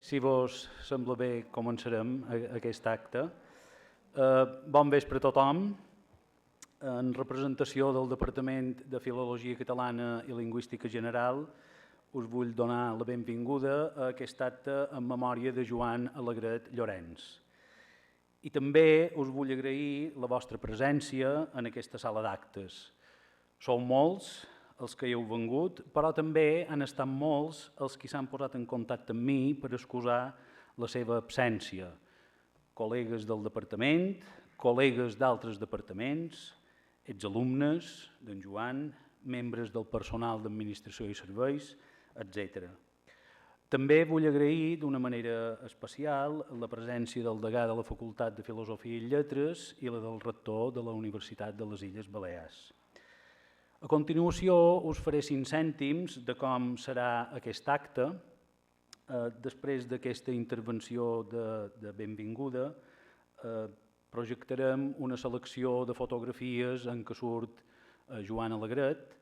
Si vos sembla bé, començarem aquest acte. Bon vespre a tothom. En representació del Departament de Filologia Catalana i Lingüística General, us vull donar la benvinguda a aquest acte en memòria de Joan Alegret Llorenç. I també us vull agrair la vostra presència en aquesta sala d'actes. Sou molts els que hi heu vengut, però també han estat molts els que s'han posat en contacte amb mi per excusar la seva absència. Col·legues del departament, col·legues d'altres departaments, exalumnes d'en Joan, membres del personal d'administració i serveis, etc. També vull agrair d'una manera especial la presència del degà de la Facultat de Filosofia i Lletres i la del rector de la Universitat de les Illes Balears. A continuació us faré 5 cèntims de com serà aquest acte. Després d'aquesta intervenció de benvinguda, projectarem una selecció de fotografies en què surt Joan Alegret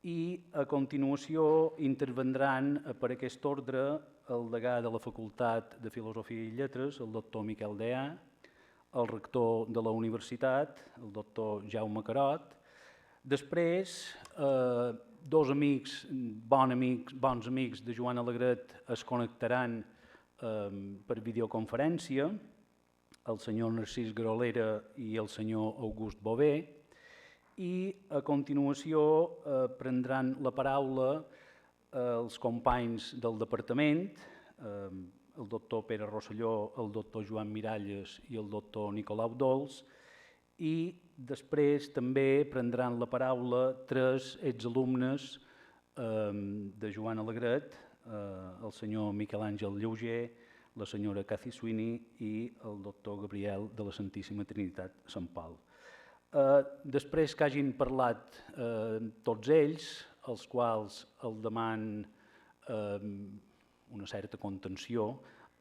i a continuació intervendran per aquest ordre el degà de la Facultat de Filosofia i Lletres, el doctor Miquel Deà, el rector de la universitat, el doctor Jaume Carot. Després, dos amics, bons amics de Joan Alegret es connectaran per videoconferència, el senyor Narcís Grolera i el senyor August Bové, i a continuació prendran la paraula els companys del departament, el doctor Pere Rosselló, el doctor Joan Miralles i el doctor Nicolau Dols, i després també prendran la paraula 3 exalumnes de Joan Alegret, el senyor Miquel Àngel Lleuger, la senyora Cathy Sweeney i el doctor Gabriel de la Santíssima Trinitat Sant Pau. Després que hagin parlat tots ells, els quals el deman una certa contenció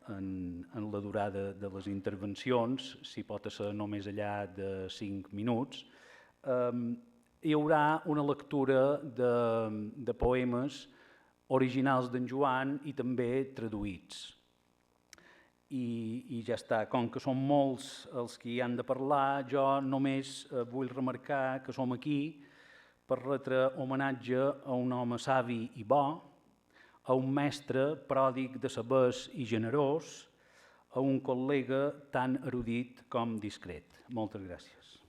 en la durada de les intervencions, si pot ser només allà de 5 minuts, hi haurà una lectura de poemes originals d'en Joan i també traduïts. I ja està, com que són molts els que hi han de parlar, jo només vull remarcar que som aquí per retre homenatge a un home savi i bo, a un mestre pròdig de sabers i generós, a un col·lega tan erudit com discret. Moltes gràcies.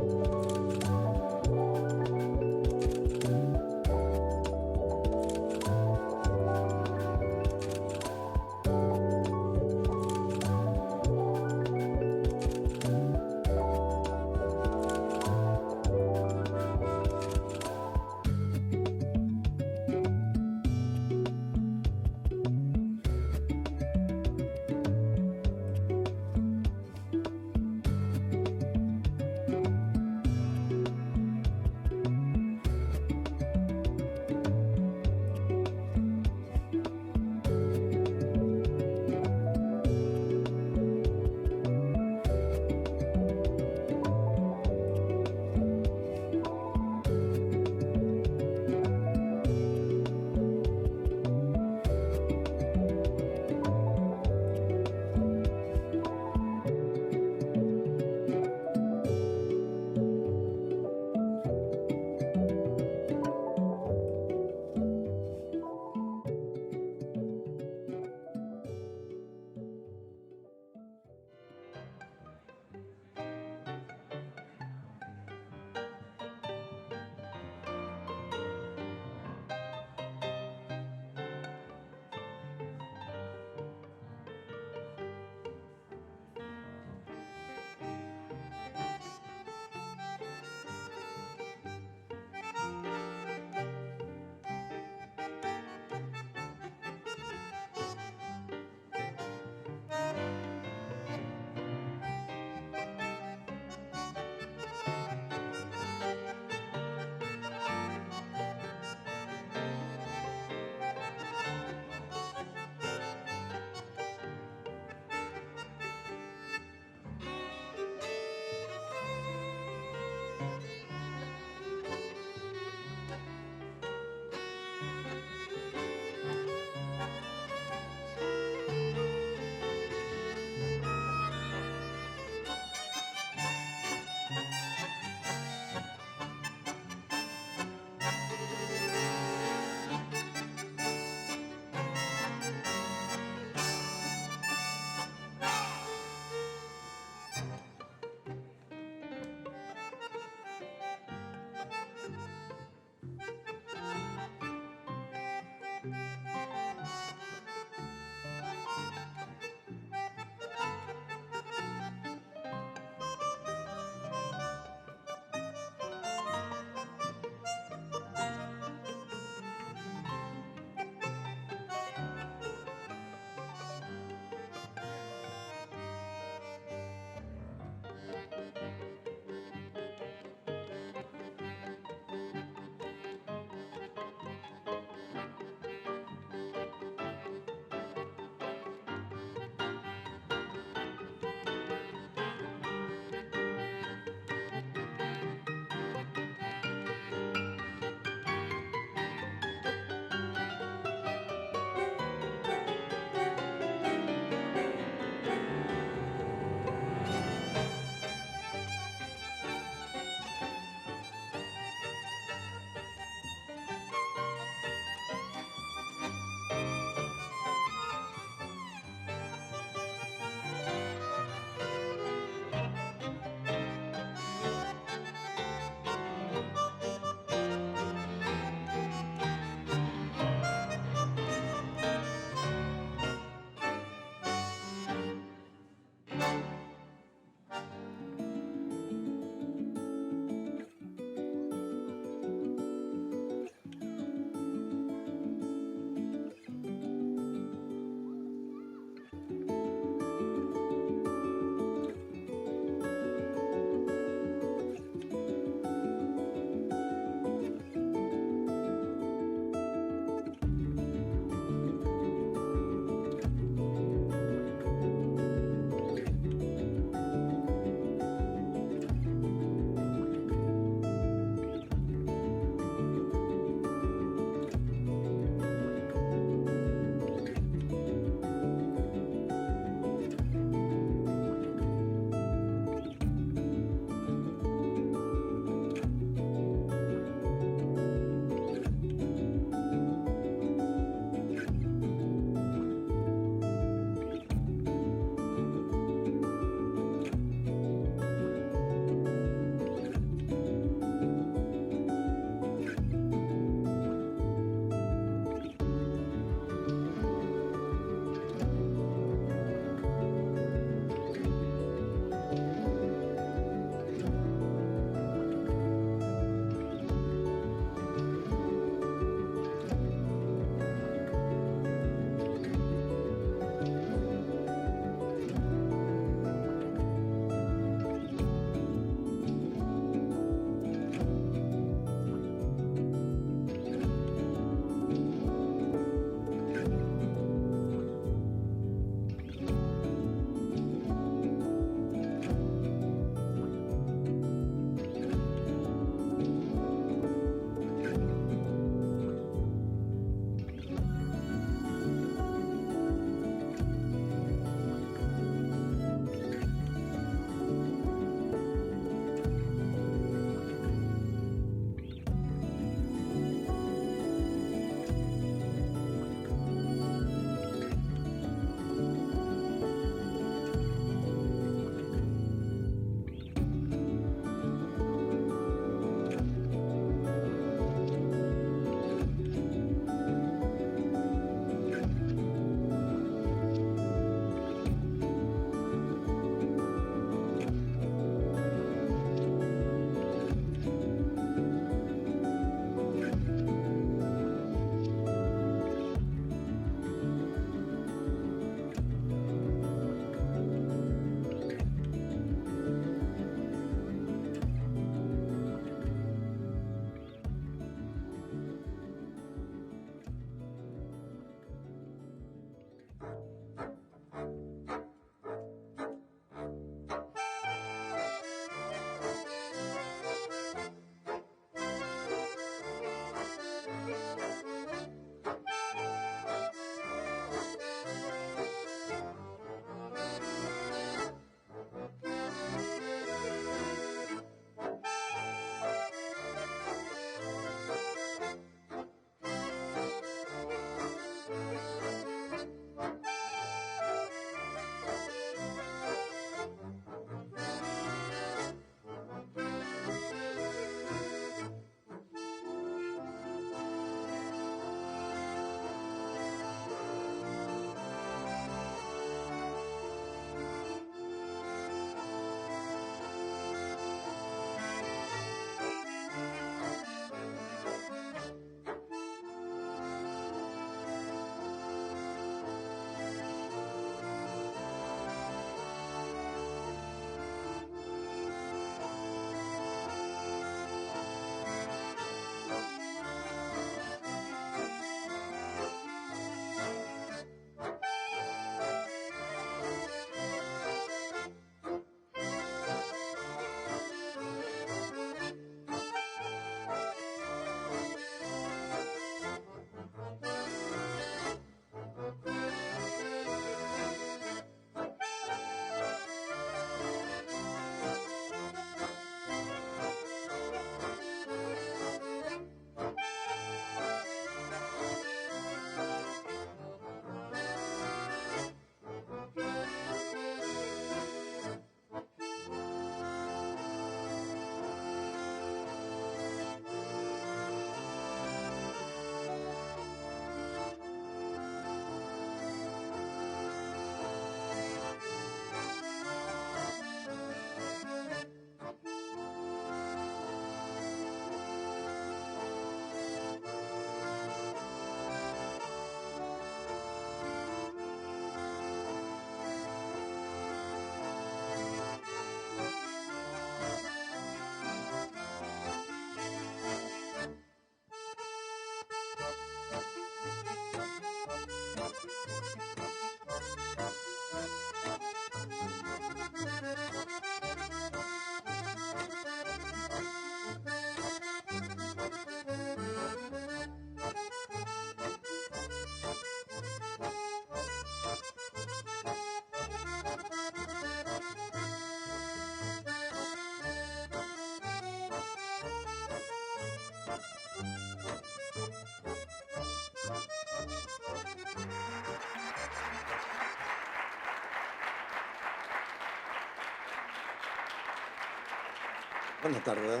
Bona tarda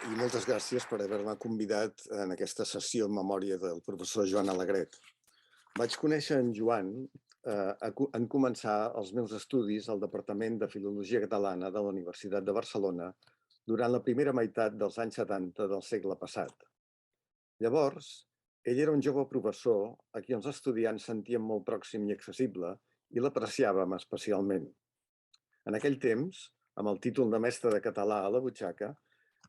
i moltes gràcies per haver-me convidat en aquesta sessió en memòria del professor Joan Alegret. Vaig conèixer en Joan en començar els meus estudis al Departament de Filologia Catalana de la Universitat de Barcelona durant la primera meitat dels anys 70 del segle passat. Llavors, ell era un jove professor a qui els estudiants sentien molt pròxim i accessible i l'apreciàvem especialment. En aquell temps, amb el títol de mestre de català a la butxaca,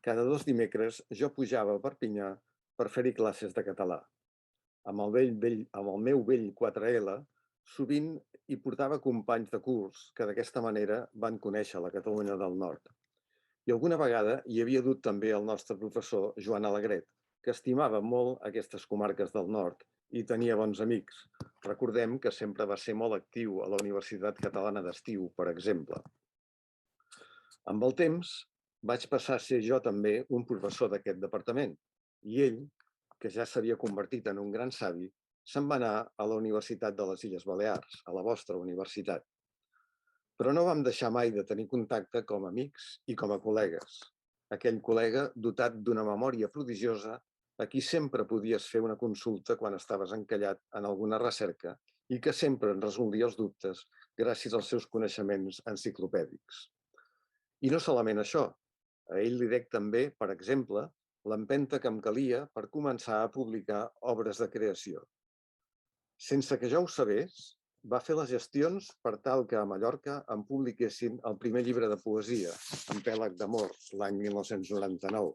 cada 2 dimecres jo pujava a Perpinyà per fer-hi classes de català. Amb el meu vell 4L, sovint hi portava companys de curs que d'aquesta manera van conèixer la Catalunya del Nord. I alguna vegada hi havia dut també el nostre professor Joan Alegret, que estimava molt aquestes comarques del nord i tenia bons amics. Recordem que sempre va ser molt actiu a la Universitat Catalana d'Estiu, per exemple. Amb el temps, vaig passar a ser jo també un professor d'aquest departament i ell, que ja s'havia convertit en un gran savi, se'n va anar a la Universitat de les Illes Balears, a la vostra universitat. Però no vam deixar mai de tenir contacte com a amics i com a col·legues. Aquell col·lega dotat d'una memòria prodigiosa a qui sempre podies fer una consulta quan estaves encallat en alguna recerca i que sempre en resolia els dubtes gràcies als seus coneixements enciclopèdics. I no solament això, a ell li dec també, per exemple, l'empenta que em calia per començar a publicar obres de creació. Sense que jo ho sabés, va fer les gestions per tal que a Mallorca em publiquessin el primer llibre de poesia, En Pèlag d'amor, l'any 1999.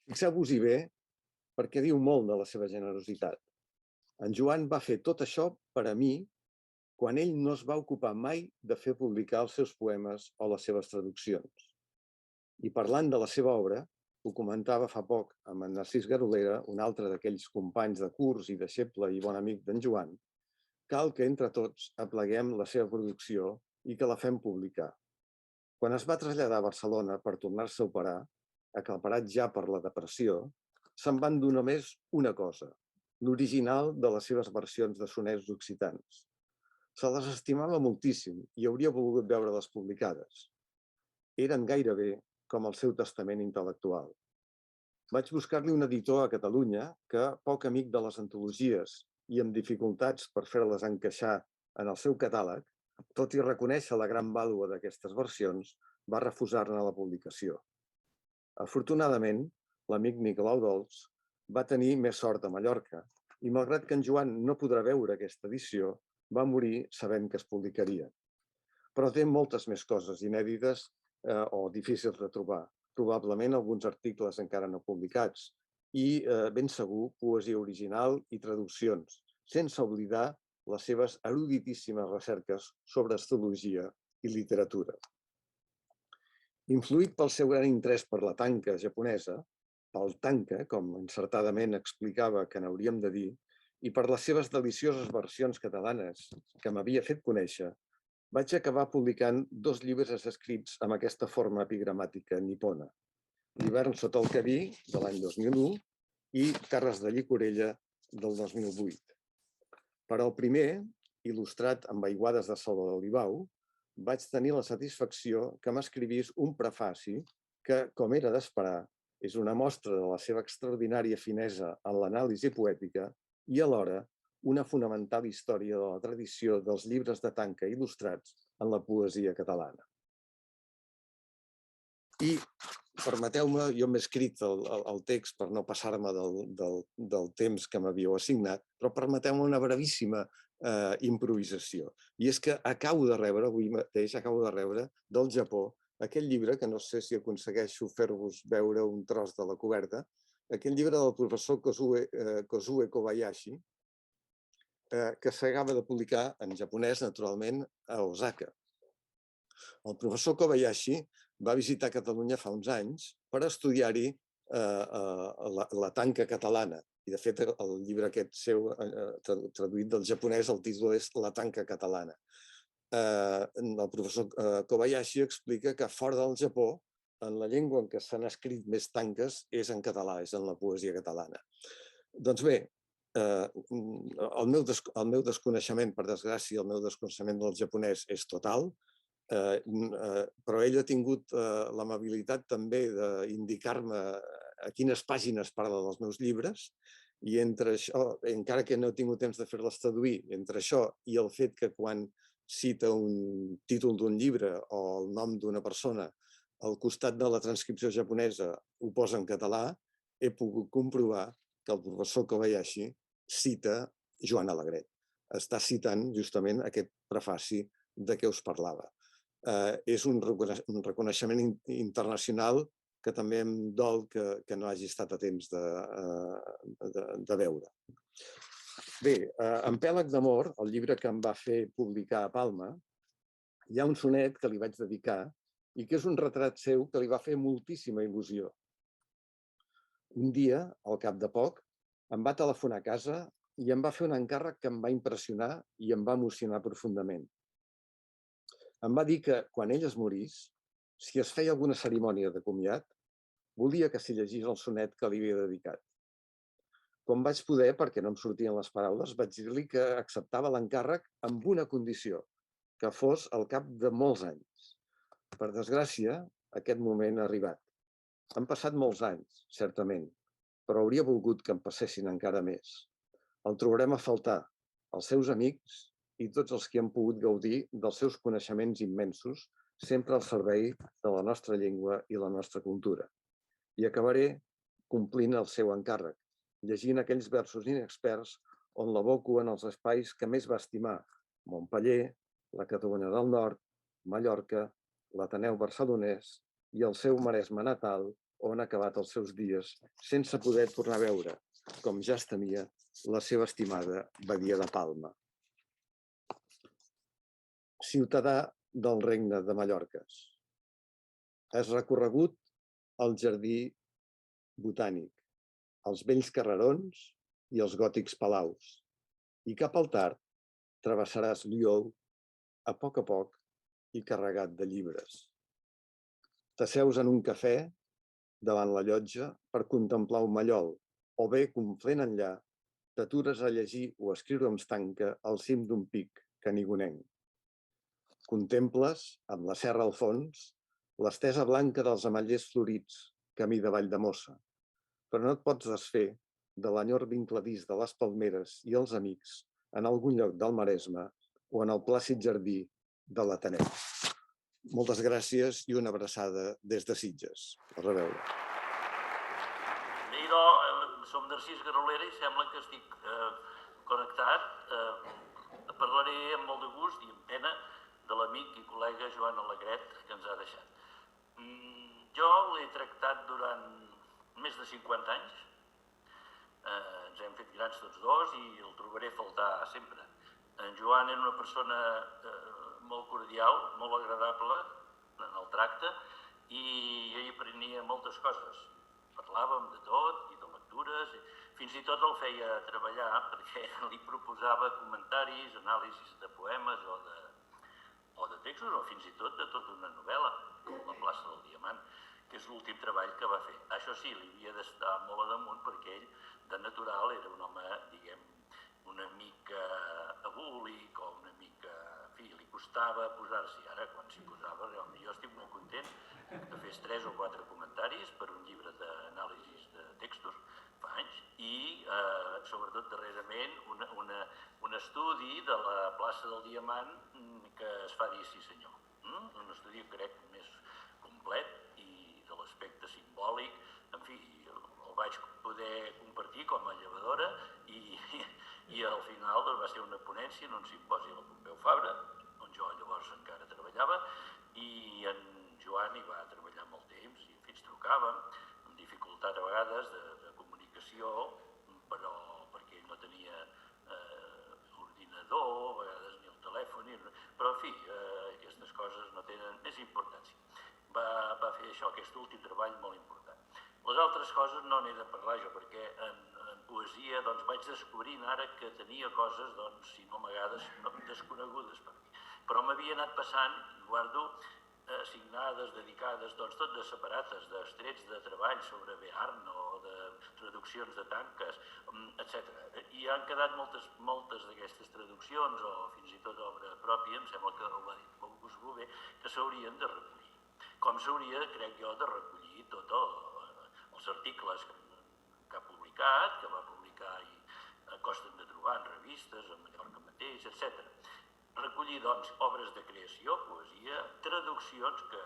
Fixeu-vos-hi bé perquè diu molt de la seva generositat. En Joan va fer tot això per a mi quan ell no es va ocupar mai de fer publicar els seus poemes o les seves traduccions. I parlant de la seva obra, ho comentava fa poc amb en Narcís Garolera, un altre d'aquells companys de curs i deixeble i bon amic d'en Joan, cal que entre tots apleguem la seva producció i que la fem publicar. Quan es va traslladar a Barcelona per tornar-se a operar, aclaparat ja per la depressió, se'n van dur només una cosa, l'original de les seves versions de sonets occitans. Se les estimava moltíssim i hauria volgut veure-les publicades. Eren gairebé com el seu testament intel·lectual. Vaig buscar-li un editor a Catalunya que, poc amic de les antologies i amb dificultats per fer-les encaixar en el seu catàleg, tot i reconèixer la gran vàlua d'aquestes versions, va refusar-ne la publicació. Afortunadament, l'amic Nicolau Dolç va tenir més sort a Mallorca i, malgrat que en Joan no podrà veure aquesta edició, va morir sabent que es publicaria. Però té moltes més coses inèdites o difícils de trobar. Probablement alguns articles encara no publicats i, ben segur, poesia original i traduccions, sense oblidar les seves eruditíssimes recerques sobre astrologia i literatura. Influït pel seu gran interès per la tanca japonesa, pel tanca, com encertadament explicava que n'hauríem de dir, i per les seves delicioses versions catalanes que m'havia fet conèixer, vaig acabar publicant 2 llibres escrits amb aquesta forma epigramàtica nipona. L'hivern sota el Cadí, de l'any 2001, i Terres de Llicorella, del 2008. Per al primer, il·lustrat amb aiguades de Salvador Libau, vaig tenir la satisfacció que m'escrivís un prefaci que, com era d'esperar, és una mostra de la seva extraordinària finesa en l'anàlisi poètica i alhora una fonamental història de la tradició dels llibres de tanca il·lustrats en la poesia catalana. I permeteu-me, jo m'he escrit el text per no passar-me del temps que m'havíeu assignat, però permeteu-me una brevíssima improvisació. I és que acabo de rebre, avui mateix acabo de rebre del Japó aquell llibre, que no sé si aconsegueixo fer-vos veure un tros de la coberta, aquell llibre del professor Kozue Kobayashi, que s'acaba de publicar en japonès, naturalment, a Osaka. El professor Kobayashi va visitar Catalunya fa uns anys per estudiar-hi la tanca catalana. I, de fet, el llibre aquest seu, traduït del japonès, el títol és La tanca catalana. El professor Kobayashi explica que fora del Japó, en la llengua en què s'han escrit més tanques és en català, és en la poesia catalana. Doncs bé, el meu desconeixement, per desgràcia, el meu desconeixement del japonès és total. però ell ha tingut l'amabilitat també d'indicar-me a quines pàgines parla dels meus llibres, i entre això, encara que no he tingut temps de fer-les traduir, entre això i el fet que quan cita un títol d'un llibre o el nom d'una persona, al costat de la transcripció japonesa ho posa en català, he pogut comprovar que el professor Kobayashi cita Joan Alegret. Està citant justament aquest prefaci de què us parlava. És un reconeixement internacional que també em dol que no hagi estat a temps de veure. Bé, en Pèlag d'amor, el llibre que em va fer publicar a Palma, hi ha un sonet que li vaig dedicar i que és un retrat seu que li va fer moltíssima il·lusió. Un dia, al cap de poc, em va telefonar a casa i em va fer un encàrrec que em va impressionar i em va emocionar profundament. Em va dir que, quan ell es morís, si es feia alguna cerimònia de comiat, volia que s'hi llegís el sonet que li havia dedicat. Com vaig poder, perquè no em sortien les paraules, vaig dir-li que acceptava l'encàrrec amb una condició, que fos al cap de molts anys. Per desgràcia, aquest moment ha arribat. Han passat molts anys, certament, però hauria volgut que en passessin encara més. El trobarem a faltar, els seus amics i tots els que han pogut gaudir dels seus coneixements immensos, sempre al servei de la nostra llengua i la nostra cultura. I acabaré complint el seu encàrrec, llegint aquells versos inexperts on l'aboco en els espais que més va estimar: Montpeller, la Catalunya del Nord, Mallorca, l'Ateneu Barcelonès i el seu Maresme natal, on ha acabat els seus dies sense poder tornar a veure, com ja es temia, la seva estimada Badia de Palma. Ciutadà del Regne de Mallorques. Has recorregut el jardí botànic, els vells carrerons i els gòtics palaus. I cap al tard travessaràs Lió a poc i carregat de llibres. T'asseus en un cafè davant la llotja per contemplar un mallol, o bé, conflent enllà, t'atures a llegir o a escriure amb estanca al cim d'un pic canigonenc. Contemples, amb la serra al fons, l'estesa blanca dels ametllers florits, camí de Valldemossa, però no et pots desfer de l'enyor vincladís de les palmeres i els amics en algun lloc del Maresme o en el plàcid jardí de l'Ateneu. Moltes gràcies i una abraçada des de Sitges. A reveure. Mira, som Narcís Garolera i sembla que estic connectat. Parlaré amb molt de gust i amb pena de l'amic i col·lega Joan Alegret, que ens ha deixat. Jo l'he tractat durant més de 50 anys. Ens hem fet grans tots dos i el trobaré a faltar sempre. En Joan era una persona molt cordial, molt agradable en el tracte, i jo hi aprenia moltes coses. Parlàvem de tot i de lectures, fins i tot el feia treballar perquè li proposava comentaris, anàlisis de poemes o de textos, o fins i tot de tota una novel·la, com La plaça del Diamant, que és l'últim treball que va fer. Això sí, li havia d'estar molt a damunt perquè ell, de natural, era un home, diguem, una mica abúlic o una mica... En fi, li costava posar-s'hi. Ara, quan s'hi posava, realment jo estic molt content que fes 3 o 4 comentaris per un llibre d'anàlisis de textos fa anys i, sobretot, darrerament, un estudi de la plaça del Diamant que es fa dir sí senyor. Un estudi, crec, més complet i de l'aspecte simbòlic. En fi, el vaig poder compartir com a llevadora i al final va ser una ponència en un simposi a la Pompeu Fabra, on jo llavors encara treballava, i en Joan hi va treballar molt temps i fins trucàvem, amb dificultat a vegades de comunicació, però perquè ell no tenia ordinador, a vegades ni el telèfon, però en fi, aquestes coses no tenen més importància. Va fer això, aquest últim treball molt important. Les altres coses no n'he de parlar jo, perquè en poesia vaig descobrint ara que tenia coses, si no amagades, desconegudes per mi. Però m'havia anat passant, guardo, signades, dedicades, tot de separates, d'estrets de treball sobre Bearn o de traducció traduccions de tanques, etc. I han quedat moltes d'aquestes traduccions, o fins i tot obra pròpia, em sembla que ho ha dit August Bové, que s'haurien de recollir. Com s'hauria, crec jo, de recollir tots els articles que ha publicat, que va publicar i costen de trobar en revistes, a Mallorca mateix, etc. Recollir, doncs, obres de creació, poesia, traduccions, que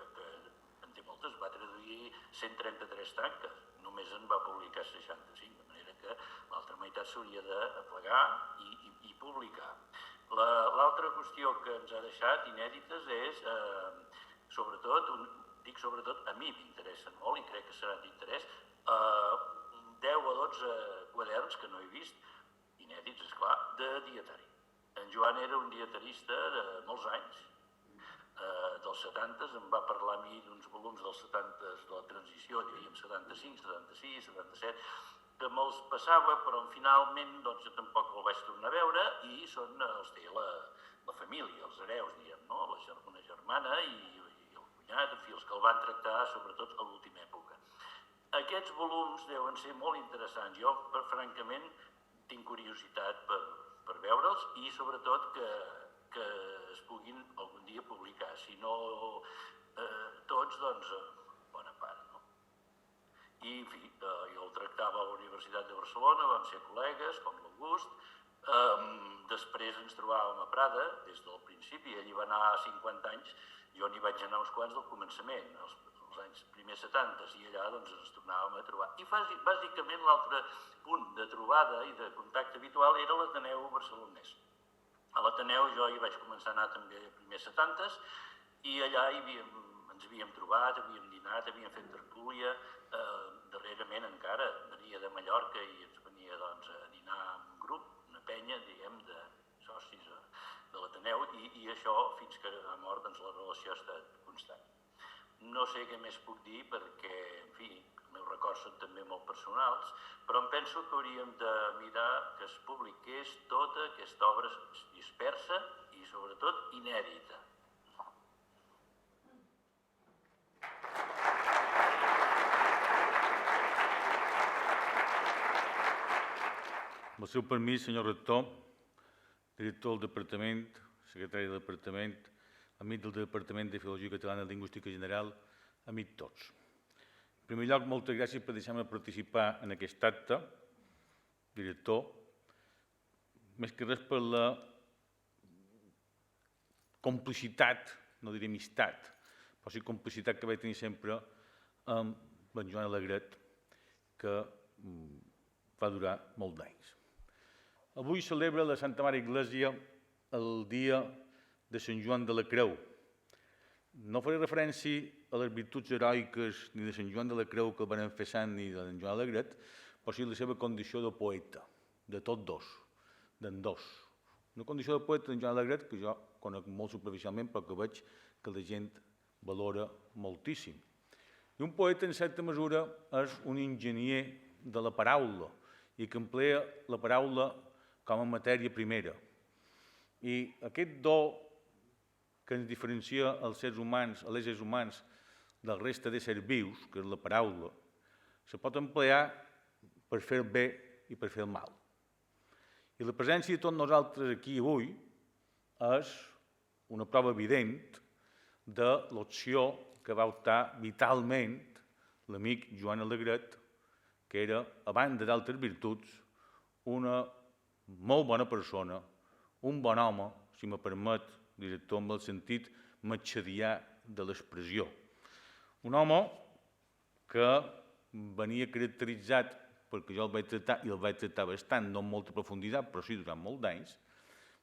en té moltes, va traduir 133 tanques, només en va publicar 65, de manera que l'altra meitat s'hauria de plegar i publicar. L'altra qüestió que ens ha deixat inèdites és, sobretot, dic sobretot, a mi m'interessen molt i crec que seran d'interès, 10 o 12 quaderns que no he vist, inèdits, esclar, de dietari. En Joan era un dietarista de molts anys, dels 70s, em va parlar a mi d'uns volums dels 70s de la transició, diríem 75, 76, 77, que me'ls passava, però finalment doncs, jo tampoc el vaig tornar a veure i els té la família, els hereus, diguem, no? Una germana i el cunyat, en fi, els que el van tractar sobretot a l'última època. Aquests volums deuen ser molt interessants. Jo, francament, tinc curiositat per veure'ls i sobretot que es puguin algun dia publicar. Si no tots, doncs bona part, no? I, en fi, jo el tractava a la Universitat de Barcelona, vam ser col·legues, com l'August. Després ens trobàvem a Prada, des del principi, ell hi va anar 50 anys, jo n'hi vaig anar uns quants del començament, els anys primers 70s, i allà doncs ens tornàvem a trobar. I bàsicament l'altre punt de trobada i de contacte habitual era l'Ateneu barcelonès. A l'Ateneu jo hi vaig començar a anar també a primers 70s i allà ens havíem trobat, havíem dinat, havíem fet tertúlia, darrerament encara venia de Mallorca i ens venia doncs, a dinar amb un grup, una penya, diguem, de socis de l'Ateneu i això fins que ha mort doncs, la relació ha estat constant. No sé què més puc dir perquè, en fi, els meus records són també molt personals, però em penso que hauríem de mirar que es publiqués tota aquesta obra dispersa i sobretot inèdita. Amb el seu permís, senyor rector, director del departament, secretari del departament, amic del Departament de Filologia Catalana i Lingüística General, amic tots. En primer lloc, moltes gràcies per deixar-me participar en aquest acte, director, més que res per la complicitat, no diré amistat, però sí complicitat que vaig tenir sempre amb en Joan Alegret, que va durar molt d'anys. Avui celebra la Santa Mare Església el dia de Sant Joan de la Creu. No faré referència a les virtuts heroiques ni de Sant Joan de la Creu que el van fer sant ni de Joan Alegret, però sí la seva condició de poeta, de tots dos, d'en dos. Una condició de poeta d'en Joan Alegret que jo conec molt superficialment però que veig que la gent valora moltíssim. I un poeta, en certa mesura, és un enginyer de la paraula i que emplea la paraula com a matèria primera. I aquest do que ens diferencia els éssers humans del resta d'éssers vius, que és la paraula, se pot emplear per fer el bé i per fer el mal. I la presència de tots nosaltres aquí avui és una prova evident de l'opció que va optar vitalment l'amic Joan Alegret, que era, a banda d'altres virtuts, una molt bona persona, un bon home, si me permet, director, amb el sentit matxadià de l'expressió. Un home que venia caracteritzat, perquè jo el vaig tractar, i el vaig tractar bastant, no amb molta profunditat, però sí durant molts d'anys,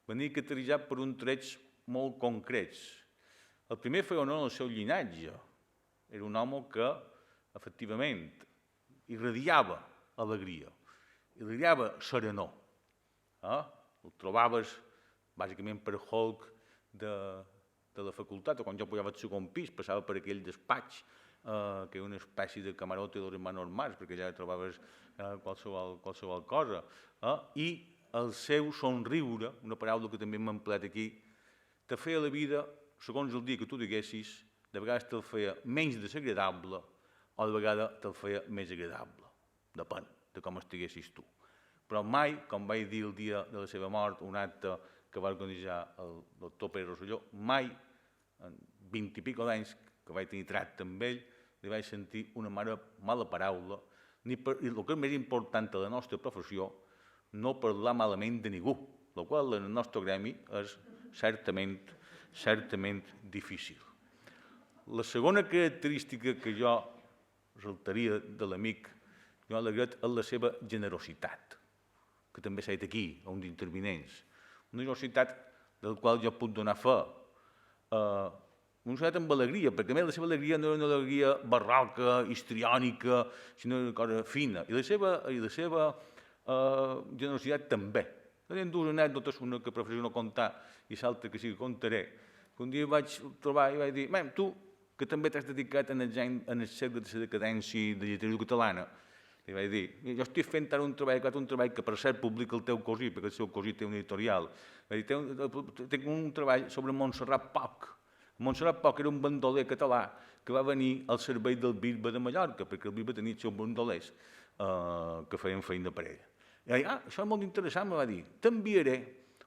venia caracteritzat per uns trets molt concrets. El primer feia honor al seu llinatge. Era un home que, efectivament, irradiava alegria, irradiava serenor. El trobaves, bàsicament, per Hulk de la facultat, o quan jo pujava al segon pis, passava per aquell despatx, que era una espècie de camarote dels hermanos Marx, perquè ja trobaves qualsevol cosa. I el seu somriure, una paraula que també m'ha empleat aquí, te feia la vida, segons el dia que tu diguessis, de vegades te'l feia menys desagradable o de vegades te'l feia més agradable. Depèn de com estiguessis tu. Però mai, com vaig dir el dia de la seva mort, un acte que va organitzar el doctor Pere Rosselló, mai, en 20 i pico d'anys que vaig tenir tracte amb ell, li vaig sentir una mala paraula, i el que és més important a la nostra professió, no parlar malament de ningú, el qual en el nostre gremi és certament difícil. La segona característica que jo resaltaria de l'amic Joan Alegret és la seva generositat, que també s'ha dit aquí, a uns intervinents. Una generositat del qual jo puc donar fe. Una generositat amb alegria, perquè a més la seva alegria no era una alegria barroca, histriònica, sinó una cosa fina. I la seva generositat també. Tenim dues anècdotes, una que prefereixo no contar i l'altra que sí que contaré. Un dia vaig trobar i vaig dir, tu, que també t'has dedicat en el cercle de la decadència i de literatura catalana, li vaig dir, jo estic fent ara un treball que per cert publica el teu cosí, perquè el seu cosí té un editorial. Vaig dir, tinc un treball sobre Montserrat Poch. Montserrat Poch era un bandoler català que va venir al servei del bisbe de Mallorca, perquè el bisbe tenia els seus bandolers que feien feina per ell. I vaig dir, això és molt interessant, me va dir, t'enviaré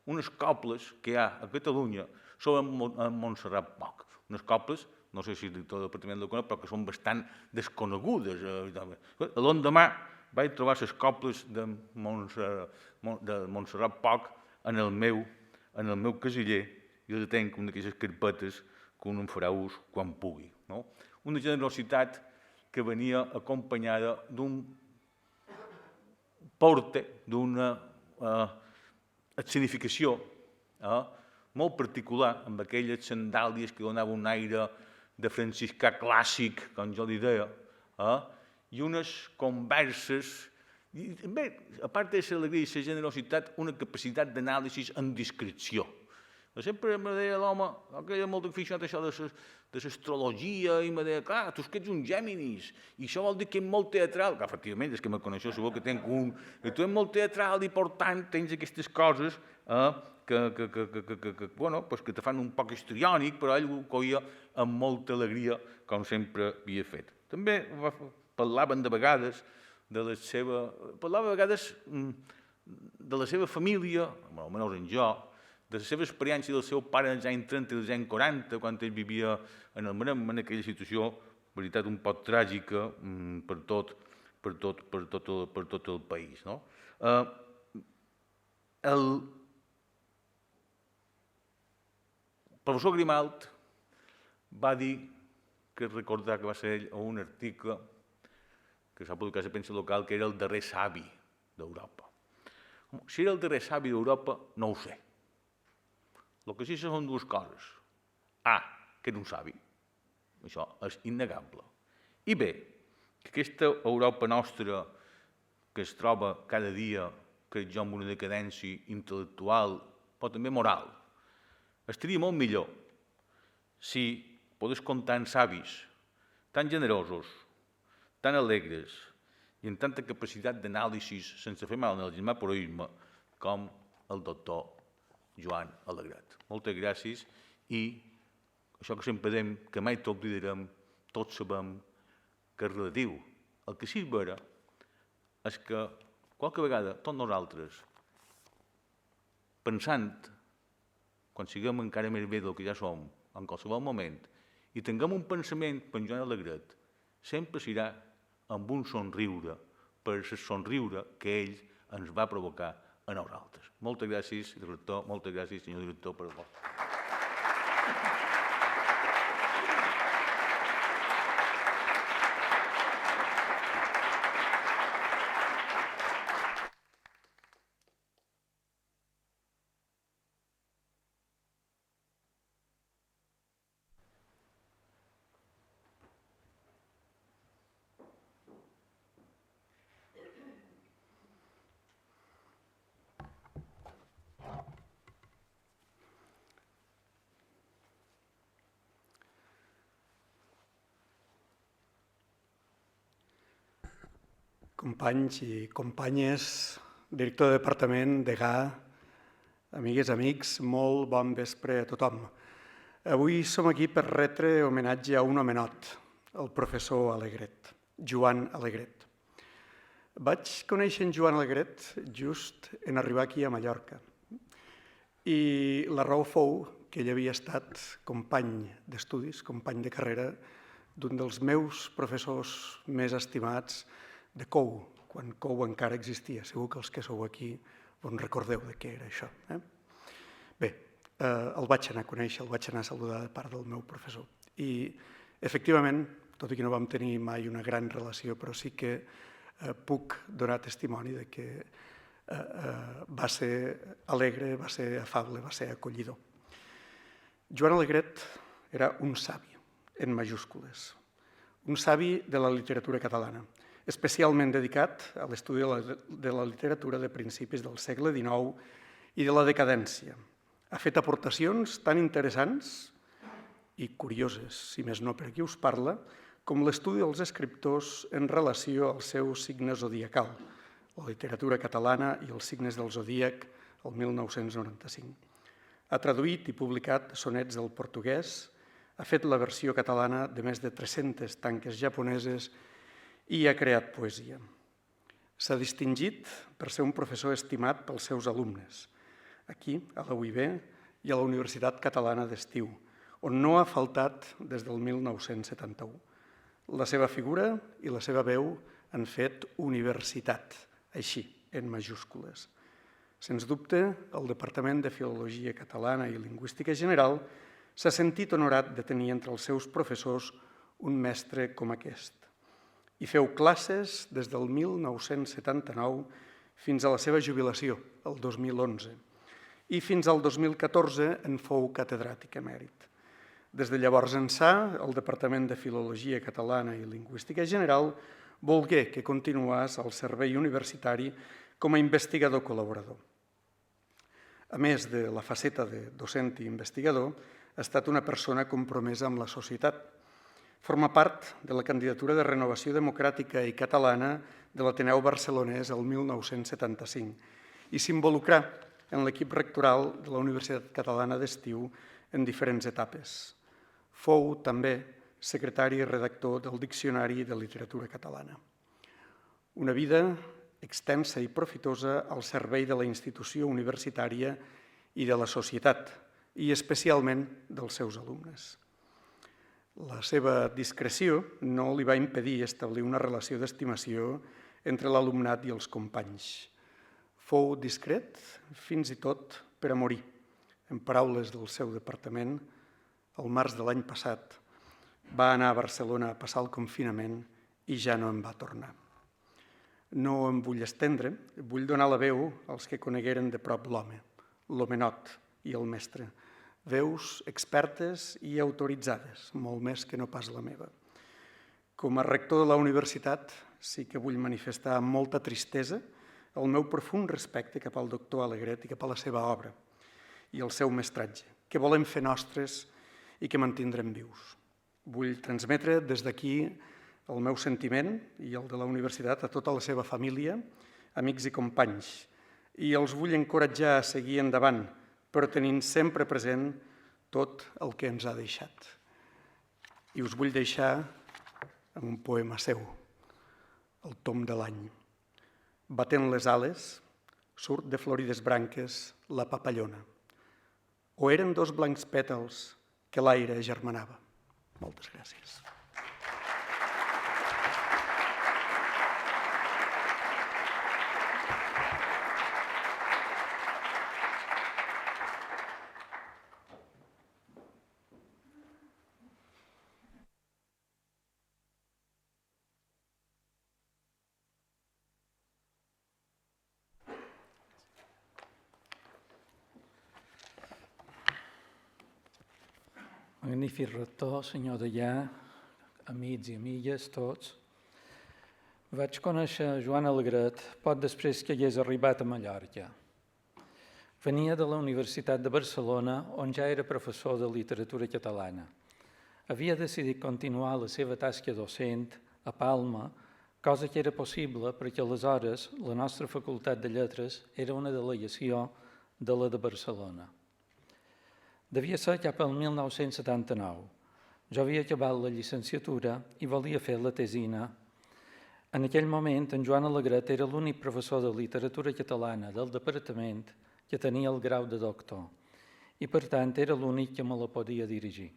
unes cobles que hi ha a Catalunya sobre Montserrat Poch. Unes cobles, no sé si el director del departament la coneix, però que són bastant desconegudes. L'endemà vaig trobar les cobles de Montserrat Poch en el meu casiller i les tenc en aquelles carpetes que un en farà ús quan pugui. Una generositat que venia acompanyada d'un porte, d'una escenificació molt particular, amb aquelles sandàlies que donava un aire de franciscà clàssic, com jo li deia, i unes converses, i també, a part de l'alegria i la generositat, una capacitat d'anàlisi amb discreció. Sempre me deia l'home, que era molt aficionat a això de l'astrologia, i me deia, clar, tu és que ets un Géminis, i això vol dir que ets molt teatral. Clar, efectivament, és que me coneixeu, segur que tenc un... I tu ets molt teatral i, per tant, tens aquestes coses que te fan un poc histriònic, però ell ho coia amb molta alegria, com sempre havia fet. També parlaven de vegades de la seva família, almenys en jo, de la seva experiència del seu pare als anys 30 i als anys 40, quan ell vivia en el Marem, en aquella situació, en veritat, un poc tràgica per tot el país. El professor Grimalt va dir que recordar que va ser ell a un article que s'ha publicat a la premsa local, que era el darrer savi d'Europa. Si era el darrer savi d'Europa, no ho sé. El que sí són dues coses. A, que era un savi. Això és innegable. I B, que aquesta Europa nostra que es troba cada dia, crec jo, amb una decadència intel·lectual, però també moral, estaria molt millor si pogués comptar en savis tan generosos, tan alegres i amb tanta capacitat d'anàlisi sense fer mal en el gimnaproisme com el doctor Joan Alegret. Moltes gràcies i això que sempre diem, que mai t'oblidarem, tots sabem que és relatiu. El que sí és vera és que qualque vegada tots nosaltres, pensant, quan siguem encara més bé del que ja som, en qualsevol moment, i tinguem un pensament per en Joan Alegret, sempre serà amb un somriure, per el somriure que ell ens va provocar a nosaltres. Moltes gràcies, director, moltes gràcies, senyor director, per el vostre. Companys i companyes, director de departament, degà, amigues, amics, molt bon vespre a tothom. Avui som aquí per retre homenatge a un homenot, el professor Alegret, Joan Alegret. Vaig conèixer en Joan Alegret just en arribar aquí a Mallorca. I la raó fou que ell havia estat company d'estudis, company de carrera, d'un dels meus professors més estimats de COU, quan COU encara existia. Segur que els que sou aquí vos recordeu de què era això. Bé, el vaig anar a conèixer, el vaig anar a saludar de part del meu professor. I, efectivament, tot i que no vam tenir mai una gran relació, però sí que puc donar testimoni de que va ser alegre, va ser afable, va ser acollidor. Joan Alegret era un savi, en majúscules, un savi de la literatura catalana, especialment dedicat a l'estudi de la literatura de principis del segle XIX i de la decadència. Ha fet aportacions tan interessants i curioses, si més no per qui us parla, com l'estudi dels escriptors en relació al seu signe zodiacal, la literatura catalana i els signes del zodíac el 1995. Ha traduït i publicat sonets del portuguès, ha fet la versió catalana de més de 300 tanques japoneses i ha creat poesia. S'ha distingit per ser un professor estimat pels seus alumnes, aquí, a la UIB i a la Universitat Catalana d'Estiu, on no ha faltat des del 1971. La seva figura i la seva veu han fet universitat, així, en majúscules. Sens dubte, el Departament de Filologia Catalana i Lingüística General s'ha sentit honorat de tenir entre els seus professors un mestre com aquest. I feu classes des del 1979 fins a la seva jubilació, el 2011, i fins al 2014 en fou catedràtic emèrit. Des de llavors ençà, el Departament de Filologia Catalana i Lingüística General volgué que continués al servei universitari com a investigador col·laborador. A més de la faceta de docent i investigador, ha estat una persona compromesa amb la societat. Forma part de la candidatura de Renovació Democràtica i Catalana de l'Ateneu Barcelonès el 1975 i s'involucrà en l'equip rectoral de la Universitat Catalana d'Estiu en diferents etapes. Fou també secretari i redactor del Diccionari de Literatura Catalana. Una vida extensa i profitosa al servei de la institució universitària i de la societat, i especialment dels seus alumnes. La seva discreció no li va impedir establir una relació d'estimació entre l'alumnat i els companys. Fou discret fins i tot per a morir. En paraules del seu departament, al març de l'any passat, va anar a Barcelona a passar el confinament i ja no en va tornar. No em vull estendre, vull donar la veu als que conegueren de prop l'home, l'homenot i el mestre, veus expertes i autoritzades, molt més que no pas la meva. Com a rector de la universitat, sí que vull manifestar amb molta tristesa el meu profund respecte cap al doctor Alegret i cap a la seva obra i el seu mestratge, que volem fer nostres i que mantindrem vius. Vull transmetre des d'aquí el meu sentiment i el de la universitat a tota la seva família, amics i companys, i els vull encoratjar a seguir endavant, però tenint sempre present tot el que ens ha deixat. I us vull deixar amb un poema seu, El tom de l'any. Batent les ales, surt de florides branques la papallona. O eren dos blancs pètals que l'aire agermanava. Moltes gràcies. Magnífic rector, senyor Dellà, amics i amigues, tots. Vaig conèixer Joan Alegret poc després que hagués arribat a Mallorca. Venia de la Universitat de Barcelona, on ja era professor de literatura catalana. Havia decidit continuar la seva tasca docent a Palma, cosa que era possible perquè aleshores la nostra Facultat de Lletres era una delegació de la de Barcelona. Devia ser cap al 1979. Jo havia acabat la llicenciatura i volia fer la tesina En aquell moment, en Joan Alegret era l'únic professor de literatura catalana del departament que tenia el grau de doctor i, per tant, era l'únic que me la podia dirigir.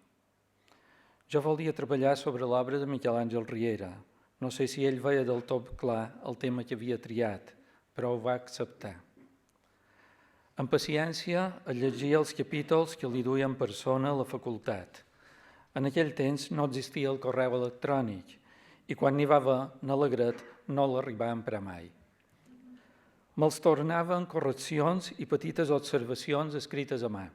Jo volia treballar sobre l'obra de Miquel Àngel Riera. No sé si ell veia del tot clar el tema que havia triat, però ho va acceptar. Amb paciència, llegia els capítols que li duia en persona a la facultat. En aquell temps no existia el correu electrònic i quan n'hi va haver, n'Alegret no l'arribava a emprar mai. Me'ls tornava en correccions i petites observacions escrites a mà.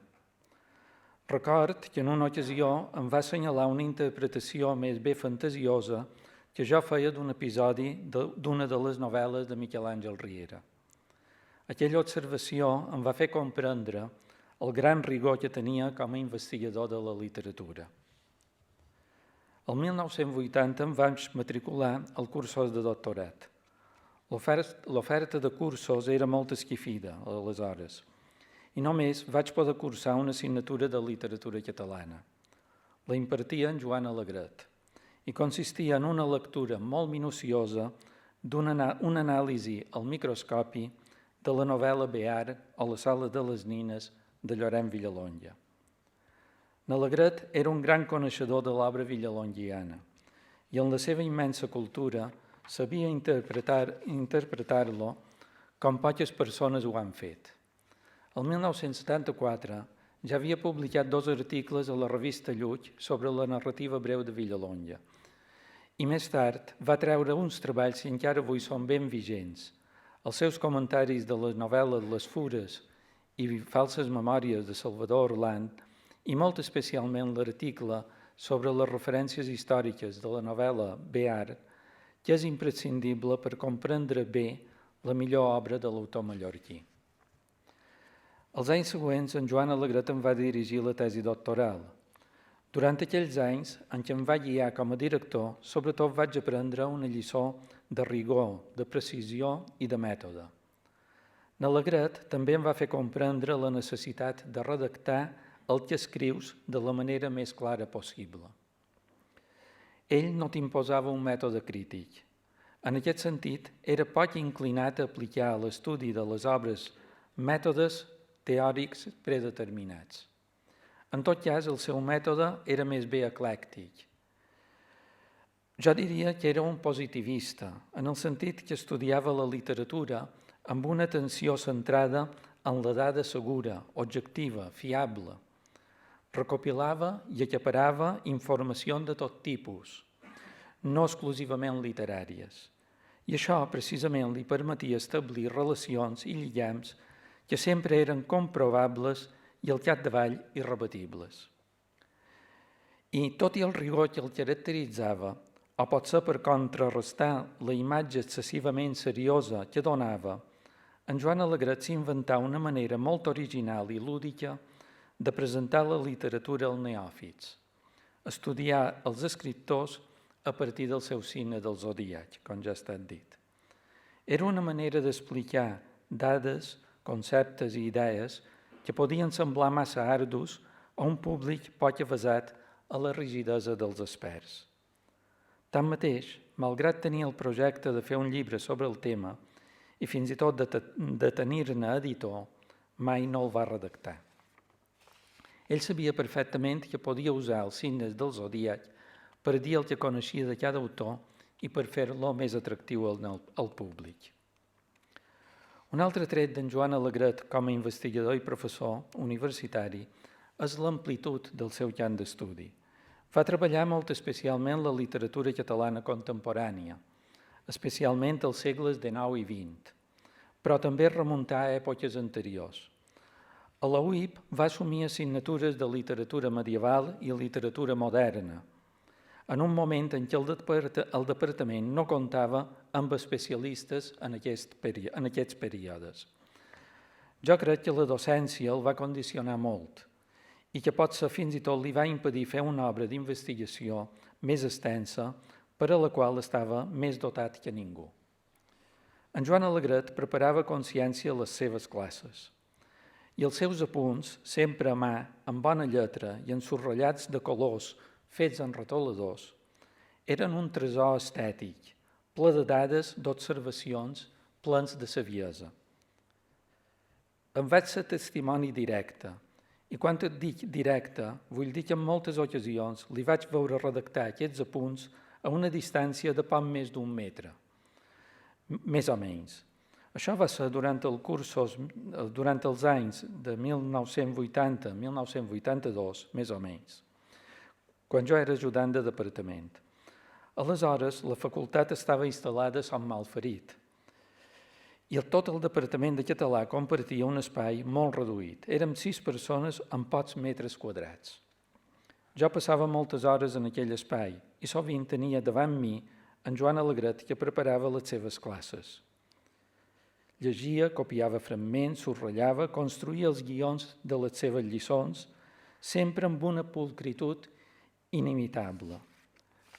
Record que en una ocasió em va assenyalar una interpretació més bé fantasiosa que jo feia d'un episodi d'una de les novel·les de Miquel Àngel Riera. Aquella observació em va fer comprendre el gran rigor que tenia com a investigador de la literatura. El 1980 em vaig matricular al cursos de doctorat. L'oferta de cursos era molt esquifida, aleshores, i només vaig poder cursar una assignatura de literatura catalana. La impartia en Joan Alegret i consistia en una lectura molt minuciosa d'un anàlisi al microscopi de la novel·la Bear o La sala de les nines de Llorenç Villalonga. N'Alegret era un gran coneixedor de l'obra villalonguiana i en la seva immensa cultura sabia interpretar-lo com poques persones ho han fet. El 1974 ja havia publicat 2 articles a la revista Lluch sobre la narrativa breu de Villalonga i més tard va treure uns treballs que encara avui són ben vigents. Els seus comentaris de les novel·les Les Fures i Falses memòries de Salvador Orland i molt especialment l'article sobre les referències històriques de la novel·la Bear, que és imprescindible per comprendre bé la millor obra de l'autor mallorquí. Els anys següents, en Joan Alegret em va dirigir la tesi doctoral. Durant aquells anys en què em va guiar com a director, sobretot vaig aprendre una lliçó de rigor, de precisió i de mètode. N'Alegret també em va fer comprendre la necessitat de redactar el que escrius de la manera més clara possible. Ell no t'imposava un mètode crític. En aquest sentit, era poc inclinat a aplicar a l'estudi de les obres mètodes teòrics predeterminats. En tot cas, el seu mètode era més bé eclèctic. Jo diria que era un positivista, en el sentit que estudiava la literatura amb una atenció centrada en la dada segura, objectiva, fiable. Recopilava i acaparava informacions de tot tipus, no exclusivament literàries. I això precisament li permetia establir relacions i lligams que sempre eren comprovables i al capdavall irrebatibles. I tot i el rigor que el caracteritzava, o potser per contrarrestar la imatge excessivament seriosa que donava, en Joan Alegret s'inventà una manera molt original i lúdica de presentar la literatura als neòfits, estudiar els escriptors a partir del seu signe del zodíac, com ja ha estat dit. Era una manera d'explicar dades, conceptes i idees que podien semblar massa ardus a un públic poc avesat a la rigidesa dels experts. Tanmateix, malgrat tenir el projecte de fer un llibre sobre el tema i fins i tot de tenir-ne editor, mai no el va redactar. Ell sabia perfectament que podia usar els signes del zodíac per dir el que coneixia de cada autor i per fer-lo més atractiu al públic. Un altre tret d'en Joan Alegret com a investigador i professor universitari és l'amplitud del seu camp d'estudi. Va treballar molt especialment la literatura catalana contemporània, especialment els segles XIX i XX, però també remuntar a èpoques anteriors. A la UIP va assumir assignatures de literatura medieval i literatura moderna, en un moment en què el departament no comptava amb especialistes en aquests períodes. Jo crec que la docència el va condicionar molt i que potser fins i tot li va impedir fer una obra d'investigació més extensa per a la qual estava més dotat que ningú. En Joan Alegret preparava consciència a les seves classes i els seus apunts, sempre a mà, amb bona lletra i ensorrallats de colors fets en retoladors, eren un tresor estètic, ple de dades, d'observacions, plens de saviesa. En vaig ser testimoni directe, i quan et dic directe, vull dir que en moltes ocasions li vaig veure redactar aquests apunts a una distància de poc més d'un metre, més o menys. Això va ser durant els anys de 1980-1982, més o menys, quan jo era ajudant de departament. Aleshores, la facultat estava instal·lada a Sant Malferit i tot el departament de català compartia un espai molt reduït. Érem 6 persones amb pocs metres quadrats. Jo passava moltes hores en aquell espai i sovint tenia davant mi en Joan Alegret, que preparava les seves classes. Llegia, copiava fragments, subratllava, construïa els guions de les seves lliçons, sempre amb una pulcritud inimitable.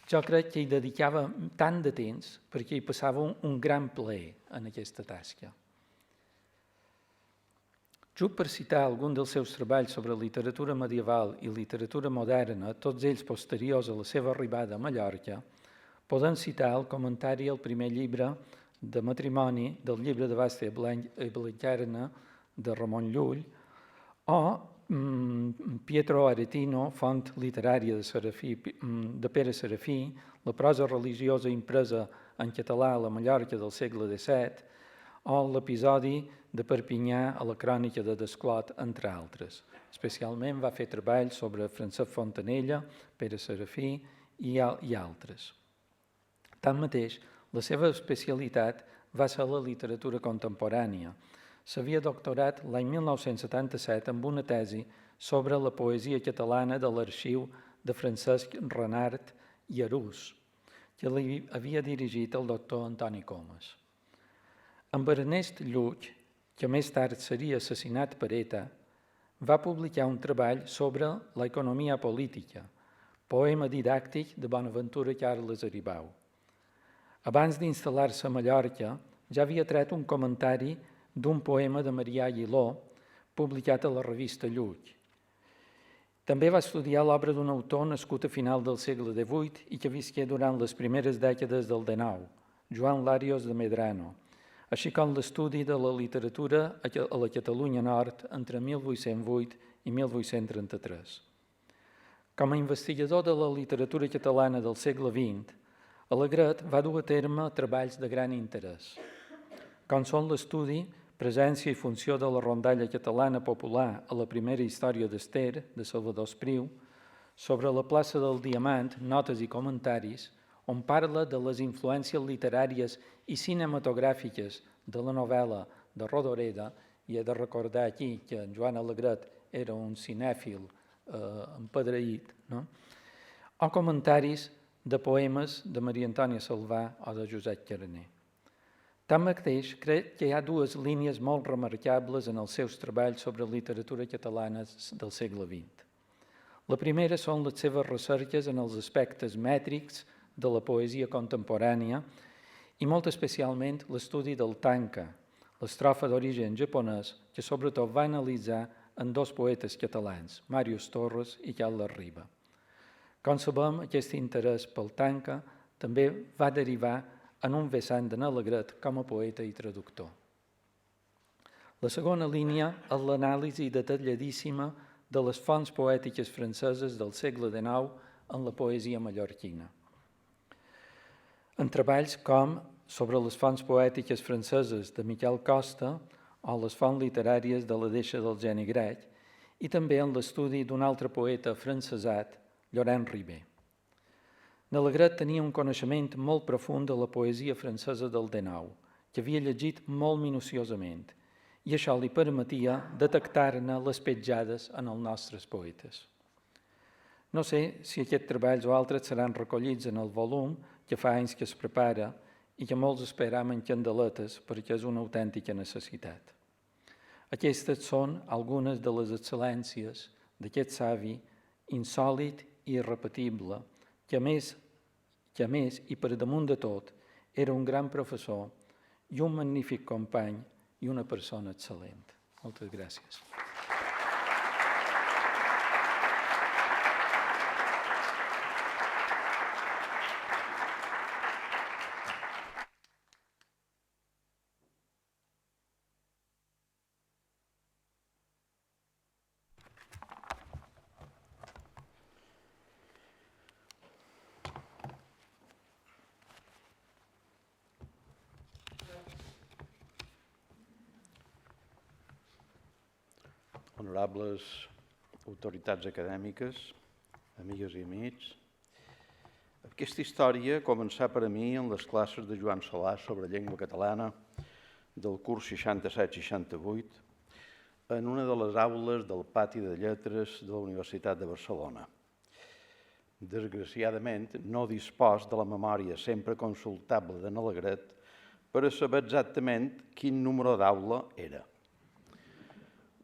Jo crec que hi dedicava tant de temps perquè hi passava un gran plaer en aquesta tasca. Just per citar algun dels seus treballs sobre literatura medieval i literatura moderna, tots ells posteriors a la seva arribada a Mallorca, podem citar el comentari al primer llibre de matrimoni del llibre de Basta i Blanquerna de Ramon Llull o Pietro Aretino, font literària de Pere Serafí, la prosa religiosa impresa en català a la Mallorca del segle XVII, o l'episodi de Perpinyà a la crònica de Desclot, entre altres. Especialment va fer treballs sobre Francesc Fontanella, Pere Serafí i altres. Tanmateix, la seva especialitat va ser la literatura contemporània. S'havia doctorat l'any 1977 amb una tesi sobre la poesia catalana de l'arxiu de Francesc Renart i Arús, que li havia dirigit el doctor Antoni Comas. Amb Ernest Lluch, que més tard seria assassinat per ETA, va publicar un treball sobre l'economia política, poema didàctic de Bonaventura Carles Aribau. Abans d'instal·lar-se a Mallorca, ja havia tret un comentari d'un poema de Marià Aguiló, publicat a la revista Lluch. També va estudiar l'obra d'un autor nascut a final del segle XVIII i que visqué durant les primeres dècades del XIX, Joan Larios de Medrano, així com l'estudi de la literatura a la Catalunya Nord entre 1808 i 1833. Com a investigador de la literatura catalana del segle XX, Alegret va dur a terme treballs de gran interès, com són l'estudi Presència i funció de la rondalla catalana popular a la primera història d'Ester, de Salvador Espriu, sobre la plaça del Diamant, notes i comentaris, on parla de les influències literàries i cinematogràfiques de la novel·la de Rodoreda, i he de recordar aquí que en Joan Alegret era un cinèfil empedreït, no? O comentaris de poemes de Maria Antònia Salvà o de Josep Carner. Tanmateix, crec que hi ha dues línies molt remarcables en els seus treballs sobre literatura catalana del segle XX. La primera són les seves recerques en els aspectes mètrics de la poesia contemporània i molt especialment l'estudi del tanka, l'estrofa d'origen japonès, que sobretot va analitzar en dos poetes catalans, Màrius Torres i Carles Riba. Com sabem, aquest interès pel tanka també va derivar en un vessant d'en Alegret com a poeta i traductor. La segona línia és l'anàlisi detalladíssima de les fonts poètiques franceses del segle XIX en la poesia mallorquina. En treballs com sobre les fonts poètiques franceses de Miquel Costa o les fonts literàries de la Deixa del geni grec i també en l'estudi d'un altre poeta francesat, Llorenç Ribé. Alegret tenia un coneixement molt profund de la poesia francesa del XIX, que havia llegit molt minuciosament, i això li permetia detectar-ne les petjades en els nostres poetes. No sé si aquests treballs o altres seran recollits en el volum que fa anys que es prepara i que molts esperam en candeletes perquè és una autèntica necessitat. Aquestes són algunes de les excel·lències d'aquest savi insòlit i irrepetible, que a més, i per damunt de tot, era un gran professor i un magnífic company i una persona excel·lent. Moltes gràcies. honorables autoritats acadèmiques, amigues i amics. Aquesta història començà per a mi en les classes de Joan Solà sobre llengua catalana del curs 67-68 en una de les aules del pati de lletres de la Universitat de Barcelona. Desgraciadament, no dispost de la memòria sempre consultable d'en Alegret per a saber exactament quin número d'aula era.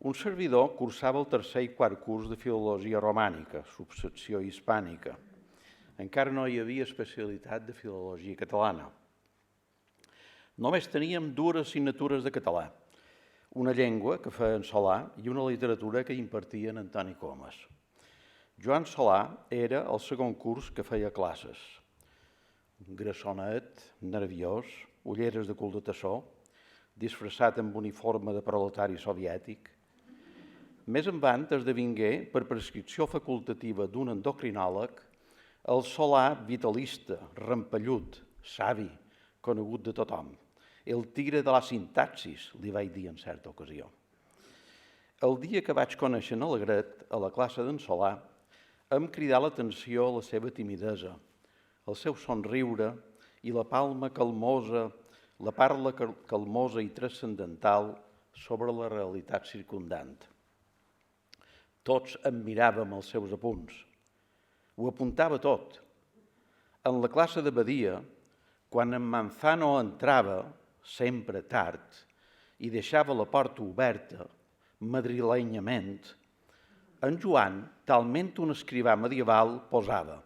Un servidor cursava el tercer i quart curs de Filologia Romànica, subsecció hispànica. Encara no hi havia especialitat de Filologia Catalana. Només teníem dues assignatures de català, una llengua que feia en Solà i una literatura que impartia en Antoni Comas. Joan Solà era el segon curs que feia classes. Grassonet, nerviós, ulleres de cul de tassó, disfressat amb uniforme de proletari soviètic. Més endavant esdevingué, per prescripció facultativa d'un endocrinòleg, el Solà vitalista, rampellut, savi, conegut de tothom. El tigre de la sintaxis, li vaig dir en certa ocasió. El dia que vaig conèixer en Alegret, a la classe d'en Solà, em cridà l'atenció la seva timidesa, el seu somriure i la parla calmosa i transcendental sobre la realitat circundant. Tots em miràvem els seus apunts. Ho apuntava tot. En la classe de Badia, quan en Manzano entrava, sempre tard, i deixava la porta oberta, madrilenyament, en Joan, talment un escrivà medieval, posava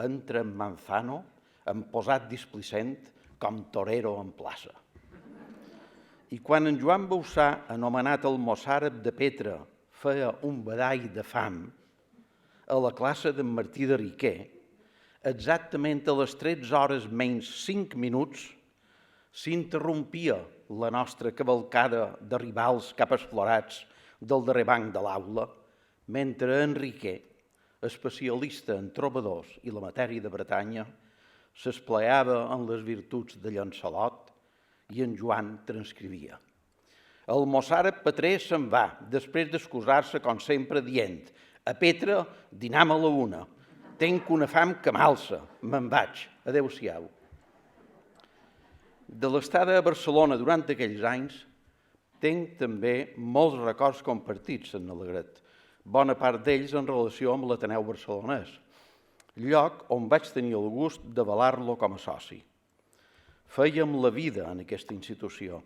«Entra en Manzano», en posat displicent, com torero en plaça. I quan en Joan Bausà, anomenat el mossàrab de Petra, feia un badall de fam, a la classe d'en Martí de Riquer, exactament a les 13 hores menys 5 minuts, s'interrompia la nostra cavalcada de rivals cap explorats del darrer banc de l'aula, mentre en Riquer, especialista en trobadors i la matèria de Bretanya, s'espleava en les virtuts de Llançalot i en Joan transcrivia. El mossàrab Petré se'n va, després d'excusar-se, com sempre, dient «A Petra, dinam a la una. Tenc una fam que m'alça. Me'n vaig. Adéu-siau». De l'estada a Barcelona durant aquells anys, tenc també molts records compartits en Alegret, bona part d'ells en relació amb l'Ateneu barcelonès, lloc on vaig tenir el gust d'avalar-lo com a soci. Fèiem la vida en aquesta institució,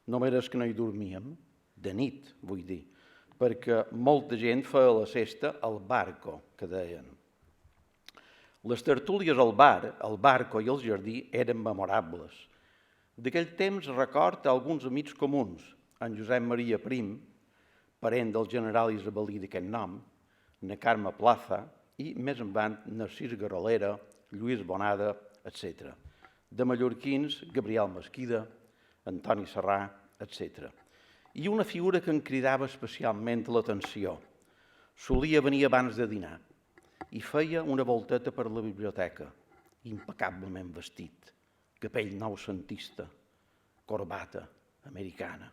només que no hi dormíem, de nit, vull dir, perquè molta gent feia la sesta al barco, que deien. Les tertúlies al bar, al barco i al jardí eren memorables. D'aquell temps record alguns amics comuns, en Josep Maria Prim, parent del general isabelí d'aquest nom, na Carme Plaza i, més endavant, Narcís Garolera, Lluís Bonada, etc. De mallorquins, Gabriel Mesquida, Antoni Serrà, etc. I una figura que em cridava especialment l'atenció. Solia venir abans de dinar i feia una volteta per la biblioteca, impecablement vestit, capell noucentista, corbata americana.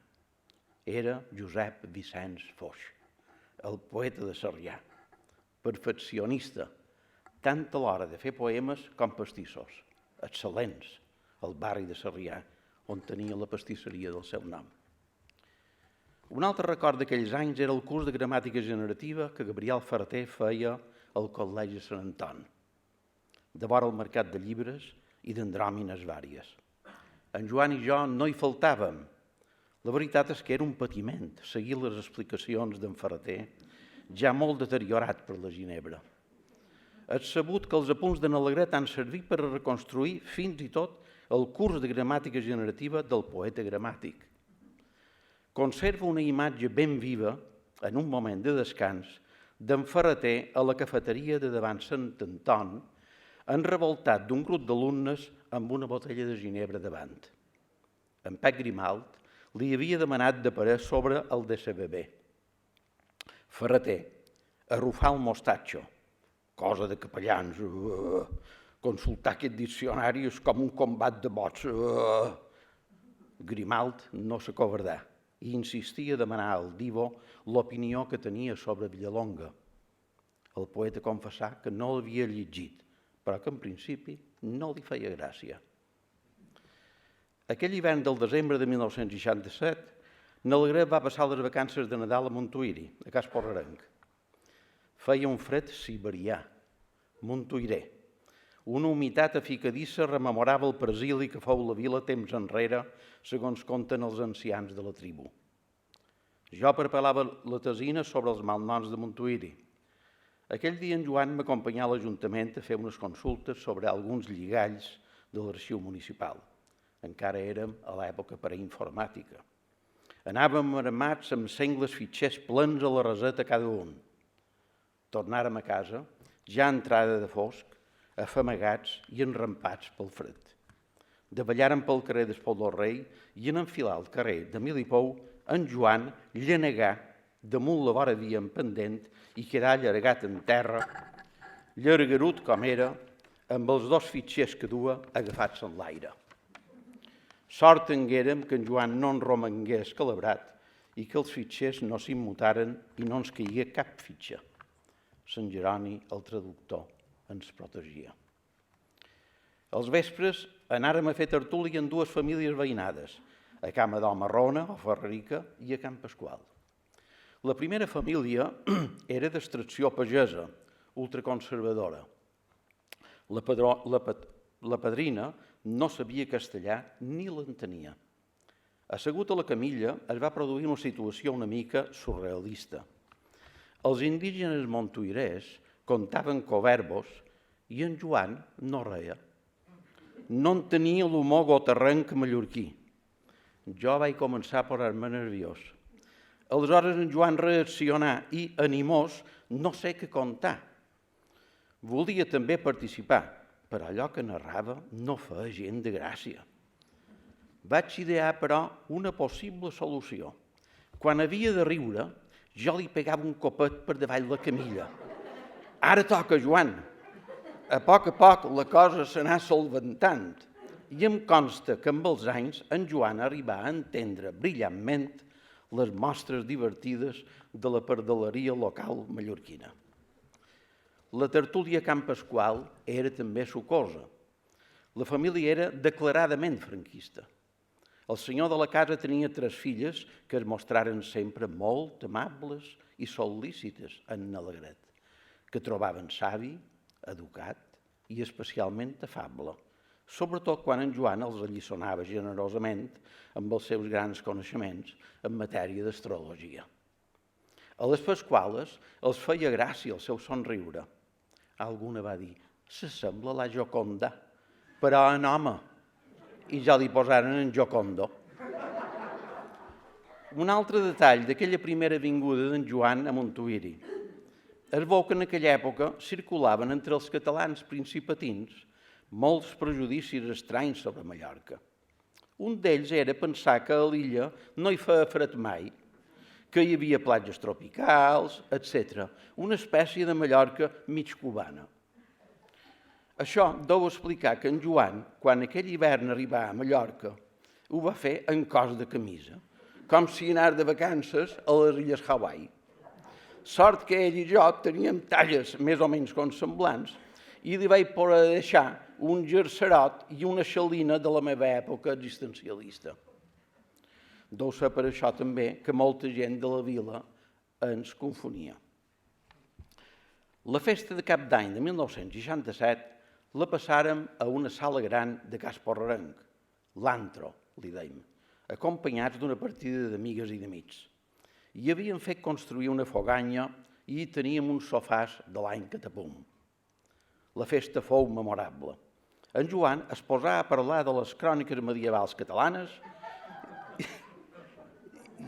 Era Josep Vicenç Foix, el poeta de Sarrià, perfeccionista, tant a l'hora de fer poemes com pastissos, excel·lents, al barri de Sarrià, on tenia la pastisseria del seu nom. Un altre record d'aquells anys era el curs de gramàtica generativa que Gabriel Ferreter feia al Col·legi Sant Anton, de vora el mercat de llibres i d'andròmines vàries. En Joan i jo no hi faltàvem. La veritat és que era un patiment seguir les explicacions d'en Ferreter, ja molt deteriorat per la ginebra. És sabut que els apunts d'en Alegret han servit per a reconstruir fins i tot el curs de gramàtica generativa del poeta gramàtic. Conserva una imatge ben viva, en un moment de descans, d'en Ferreter a la cafeteria de davant Sant Anton, enrevoltat d'un grup d'alumnes amb una botella de ginebra davant. En Pep Grimalt li havia demanat de parer sobre el DCBB. Ferreter, arrufar el mostatxo, cosa de capellans, consultar aquest diccionari és com un combat de bots. Grimalt no s'acovardà i insistia a demanar al divo l'opinió que tenia sobre Villalonga. El poeta confessà que no l'havia llegit, però que en principi no li feia gràcia. Aquell hivern del desembre de 1967, n'Alegret va passar les vacances de Nadal a Montuïri, a Cas Porrerenc. Feia un fred siberià, montuïrer. Una humitat aficadissa rememorava el presili que fou la vila temps enrere, segons conten els ancians de la tribu. Jo prepelava la tesina sobre els malnoms de Montuïri. Aquell dia en Joan m'acompanyà a l'Ajuntament a fer unes consultes sobre alguns lligalls de l'arxiu municipal. Encara érem a l'època preinformàtica. Anàvem armats amb sengles fitxers plens a la raseta cada un. Tornàrem a casa, ja entrada de fosc, afamagats i enrampats pel fred. Davallàrem pel carrer d'Espol del Rei i en enfilar el carrer d'Emili Pou, en Joan llenegà damunt la vora via en pendent i quedà allargat en terra, llargarut com era, amb els dos fitxers que dua agafats en l'aire. Sort tinguérem que en Joan no en romangués calabrat i que els fitxers no s'immutaren i no ens caigué cap fitxa. Sant Jeroni, el traductor, ens protegia. Els vespres anàrem a fer tertúlia en dues famílies veïnades, a Cama d'Almarrona, o Ferrerica, i a Can Pasqual. La primera família era d'extracció pagesa, ultraconservadora. La padrina no sabia castellà ni l'entenia. Assegut a la camilla es va produir una situació una mica surrealista. Els indígenes montuirers contaven coverbos i en Joan no reia. No en tenia l'humor goterrenc mallorquí. Jo vaig començar a posar-me nerviós. Aleshores en Joan reaccionà i, animós, no sé què contar. Volia també participar, però allò que narrava no feia gent de gràcia. Vaig idear, però, una possible solució. Quan havia de riure, jo li pegava un copet per davall la camilla. Ara toca, Joan. A poc la cosa s'anà solventant i em consta que amb els anys en Joan arribà a entendre brillantment les mostres divertides de la pardaleria local mallorquina. La tertúlia Can Pasqual era també sucosa. La família era declaradament franquista. El senyor de la casa tenia 3 filles que es mostraren sempre molt amables i sol·lícites en Alegret, que trobaven savi, educat i especialment afable, sobretot quan en Joan els alliçonava generosament amb els seus grans coneixements en matèria d'astrologia. A les Pasquales els feia gràcia el seu somriure. Alguna va dir, s'assembla a la Gioconda, però en home, i ja li posaren en Giocondo. Un altre detall d'aquella primera vinguda d'en Joan a Montuïri. Es veu que en aquella època circulaven entre els catalans principatins molts prejudicis estranys sobre Mallorca. Un d'ells era pensar que a l'illa no hi feia fred mai, que hi havia platges tropicals, etc. Una espècie de Mallorca mig cubana. Això deu explicar que en Joan, quan aquell hivern arribà a Mallorca, ho va fer en cos de camisa, com si anés de vacances a les illes Hawaii. Sort que ell i jo teníem talles més o menys consemblants i li vaig poder deixar un jerserot i una xalina de la meva època existencialista. Deu ser per això també que molta gent de la vila ens confonia. La festa de Cap d'Any de 1967 la passàrem a una sala gran de Cas Porrerenc, l'antro, li dèiem, acompanyats d'una partida d'amigues i d'amics. Hi havien fet construir una foganya i hi teníem uns sofàs de l'any Catapum. La festa fou memorable. En Joan es posà a parlar de les cròniques medievals catalanes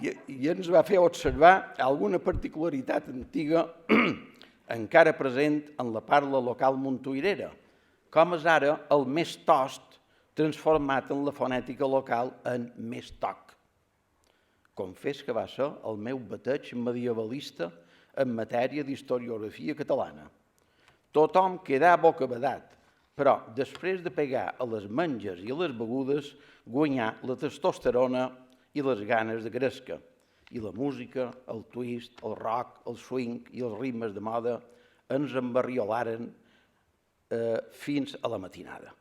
i ens va fer observar alguna particularitat antiga encara present en la parla local montuirera, com és ara el més tost transformat en la fonètica local en més toc. Confés que va ser el meu bateig medievalista en matèria d'historiografia catalana. Tothom quedà bocabadat, però després de pegar a les menges i a les begudes guanyà la testosterona i les ganes de créixer, i la música, el twist, el rock, el swing i els ritmes de moda ens embarriolaren fins a la matinada.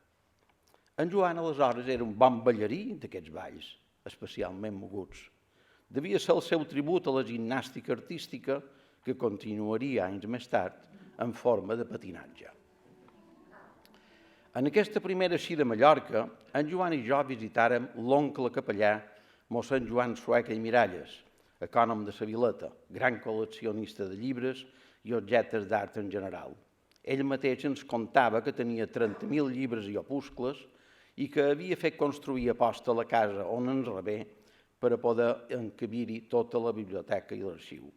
En Joan, aleshores, era un bon ballarí d'aquests balls, especialment moguts. Devia ser el seu tribut a la gimnàstica artística que continuaria anys més tard en forma de patinatge. En aquesta primera eixida a Mallorca, en Joan i jo visitàrem l'oncle capellà mossèn Joan Sueca i Miralles, ecònom de sa Vileta, gran col·leccionista de llibres i objectes d'art en general. Ell mateix ens contava que tenia 30.000 llibres i opuscles i que havia fet construir a posta la casa on ens rebé per a poder encabir-hi tota la biblioteca i l'arxiu.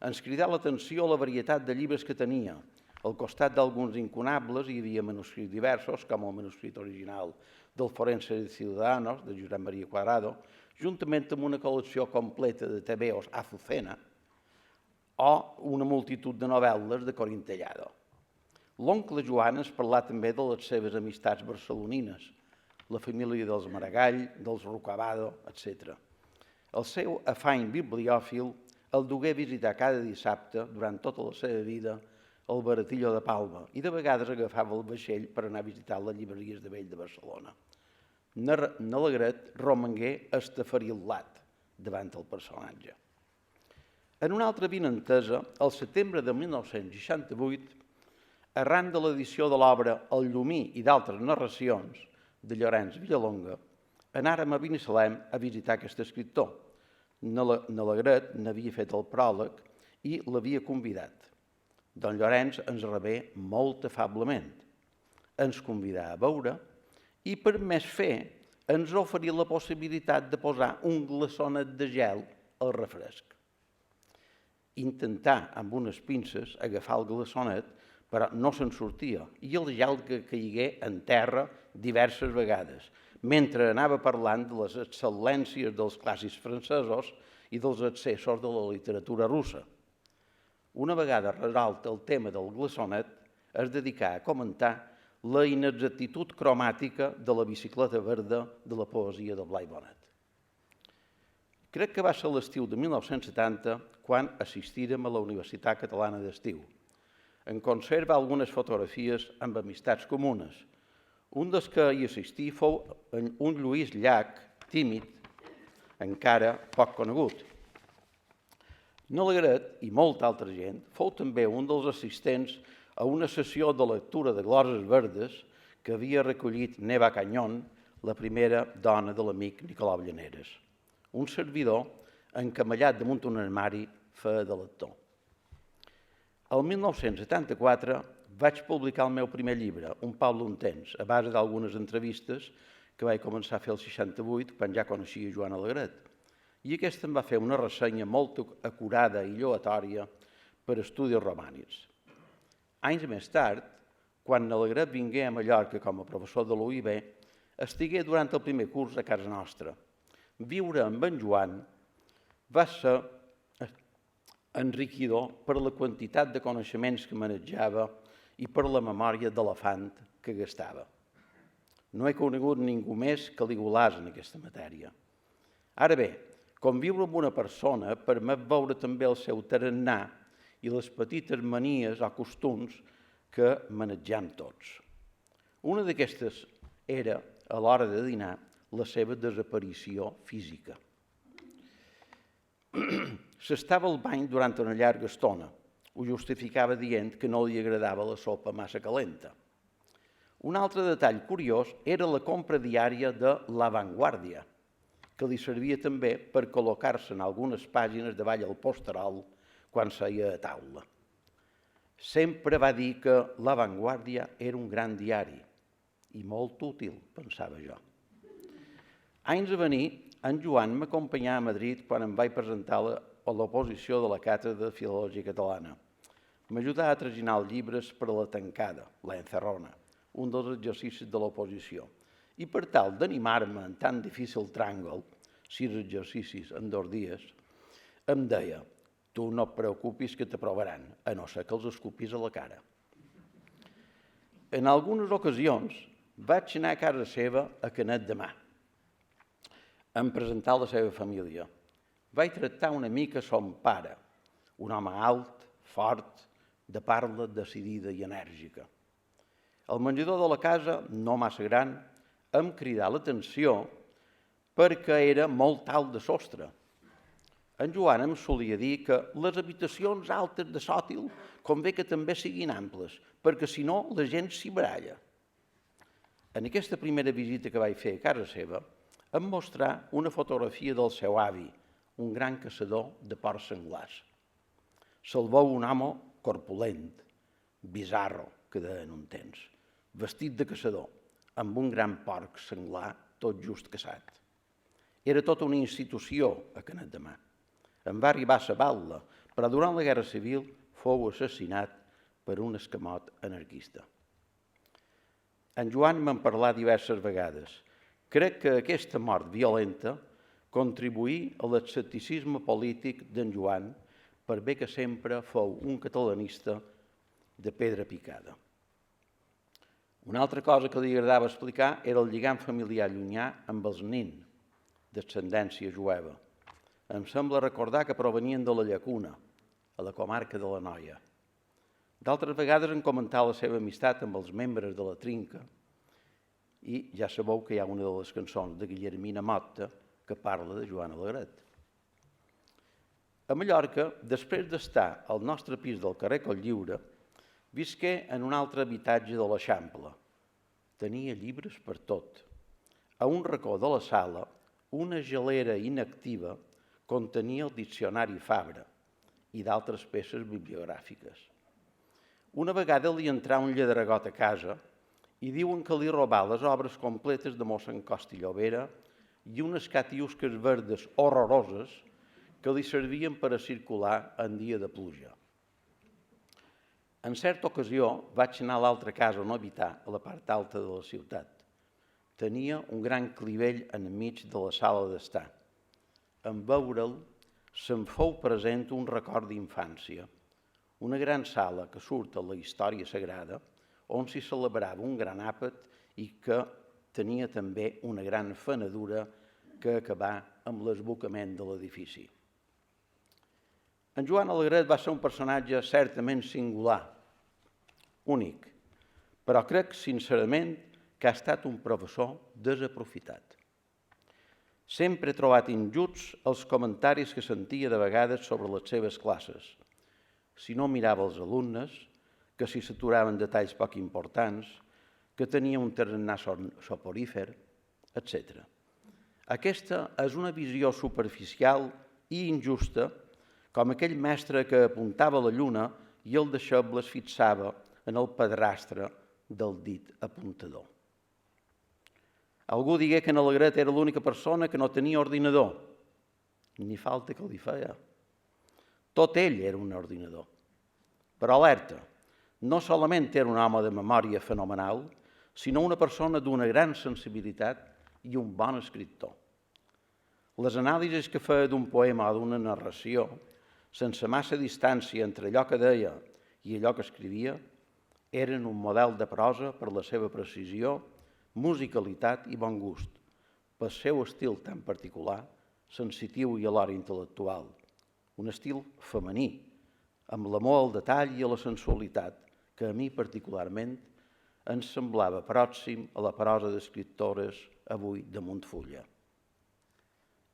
Ens cridà l'atenció la varietat de llibres que tenia. Al costat d'alguns incunables hi havia manuscrits diversos, com el manuscrit original del Forense de Ciudadanos, de Josep María Cuadrado, juntament amb una col·lecció completa de tebeos Azucena o una multitud de novel·les de Corintellado. L'oncle Joan ens parlà també de les seves amistats barcelonines, la família dels Maragall, dels Rocabado, etc. El seu afany bibliòfil el dugué a visitar cada dissabte, durant tota la seva vida, el Baratillo de Palma i de vegades agafava el vaixell per anar a visitar les llibreries de Vell de Barcelona. N'Alegret romangué estafarillat davant el personatge. En una altra vinentesa, al setembre de 1968, arran de l'edició de l'obra El Llumí i d'altres narracions de Llorenç Villalonga, anàrem a Binissalem a visitar aquest escriptor. N'Alegret n'havia fet el pròleg i l'havia convidat. Don Llorenç ens rebé molt afablement. Ens convidà a beure i, per més fer, ens oferí la possibilitat de posar un glaçonet de gel al refresc. Intentà, amb unes pinces, agafar el glaçonet, però no se'n sortia, i el gel que caigué en terra diverses vegades, mentre anava parlant de les excel·lències dels clàssics francesos i dels excessos de la literatura russa. Una vegada resolt el tema del glaçonet, es dedicà a comentar la inexactitud cromàtica de la bicicleta verda de la poesia de Blai Bonet. Crec que va ser l'estiu de 1970 quan assistírem a la Universitat Catalana d'Estiu. En conserva algunes fotografies amb amistats comunes. Un dels que hi assistí fou un Lluís Llach, tímid, encara poc conegut. N'Alegret i molta altra gent fou també un dels assistents a una sessió de lectura de Gloses Verdes que havia recollit Neva Cañón, la primera dona de l'amic Nicolau Llaneres. Un servidor encamallat damunt un armari feia de lector. El 1974 vaig publicar el meu primer llibre, Un poble, un temps, a base d'algunes entrevistes que vaig començar a fer el 68, quan ja coneixia Joan Alegret. I aquesta em va fer una ressenya molt acurada i lloatòria per Estudis Romànics. Anys més tard, quan Alegret vingué a Mallorca com a professor de l'UIB, estigué durant el primer curs a casa nostra. Viure amb en Joan va ser enriquidor per la quantitat de coneixements que manejava i per la memòria d'elefant que gastava. No he conegut ningú més que l'Igolàs en aquesta matèria. Ara bé, conviure amb una persona permet veure també el seu tarannà i les petites manies o costums que manegem tots. Una d'aquestes era, a l'hora de dinar, la seva desaparició física. S'estava al bany durant una llarga estona. Ho justificava dient que no li agradava la sopa massa calenta. Un altre detall curiós era la compra diària de La Vanguardia, que li servia també per col·locar-se en algunes pàgines davall el posterol quan seia a taula. Sempre va dir que La Vanguardia era un gran diari i molt útil, pensava jo. Anys a venir, en Joan m'acompanyà a Madrid quan em vaig presentar a l'oposició de la Càtedra de Filologia Catalana. M'ajudà a traginar els llibres per a la tancada, la encerrona, un dels exercicis de l'oposició. I per tal d'animar-me en tan difícil tràngol, 6 exercicis en 2 dies, em deia: tu no et preocupis que t'aprovaran, a no ser que els escupis a la cara. En algunes ocasions vaig anar a casa seva a Canet de Mar. em presentà la seva família. Vaig tractar una mica son pare, un home alt, fort, de parla decidida i enèrgica. El menjador de la casa, no massa gran, em cridà l'atenció perquè era molt alt de sostre. En Joan em solia dir que les habitacions altes de sòtil convé que també siguin amples, perquè si no la gent s'hi baralla. En aquesta primera visita que vaig fer a casa seva, em mostrà una fotografia del seu avi, un gran caçador de porcs senglars. Se'l veu un home corpulent, bizarro, que deien un temps, vestit de caçador, amb un gran porc senglar tot just caçat. Era tota una institució a Canet de Mar. Em va arribar a saber-la, però durant la Guerra Civil fou assassinat per un escamot anarquista. En Joan me'n parlà diverses vegades. Crec que aquesta mort violenta contribuí a l'escepticisme polític d'en Joan, per bé que sempre fou un catalanista de pedra picada. Una altra cosa que li agradava explicar era el lligam familiar llunyà amb els Nin, d'ascendència jueva. Em sembla recordar que provenien de la Llacuna, a la comarca de l'Anoia. D'altres vegades em comentà la seva amistat amb els membres de la Trinca i ja sabeu que hi ha una de les cançons de Guillermina Motta que parla de Joan Alegret. A Mallorca, després d'estar al nostre pis del carrer Cotlliure, visqué en un altre habitatge de l'Eixample. Tenia llibres per tot. A un racó de la sala, una gelera inactiva contenia el diccionari Fabra i d'altres peces bibliogràfiques. Una vegada li entrà un lladregot a casa i diuen que li robà les obres completes de mossèn Costa i Llobera i unes catiusques verdes horroroses que li servien per a circular en dia de pluja. En certa ocasió vaig anar a l'altra casa on habitar, a la part alta de la ciutat. Tenia un gran clivell enmig de la sala d'estar. En veure'l, se'm fou present un record d'infància, una gran sala que surt a la història sagrada, on s'hi celebrava un gran àpat i que tenia també una gran fenedura que acabà amb l'esbocament de l'edifici. En Joan Alegret va ser un personatge certament singular, únic, però crec sincerament que ha estat un professor desaprofitat. Sempre he trobat injusts els comentaris que sentia de vegades sobre les seves classes. Si no mirava els alumnes, que si s'aturaven detalls poc importants, que tenia un tarannà soporífer, etc. Aquesta és una visió superficial i injusta, com aquell mestre que apuntava la lluna i el deixeble es fixava en el pedrastre del dit apuntador. Algú digué que en Alegret era l'única persona que no tenia ordinador. Ni falta que li feia. Tot ell era un ordinador. Però alerta, no solament era un home de memòria fenomenal, sinó una persona d'una gran sensibilitat i un bon escriptor. Les anàlisis que feia d'un poema o d'una narració, sense massa distància entre allò que deia i allò que escrivia, eren un model de prosa per la seva precisió, musicalitat i bon gust, pel seu estil tan particular, sensitiu i alhora intel·lectual. Un estil femení, amb l'amor al detall i a la sensualitat, que a mi particularment ens semblava pròxim a la prosa d'escriptores avui de Montfulla.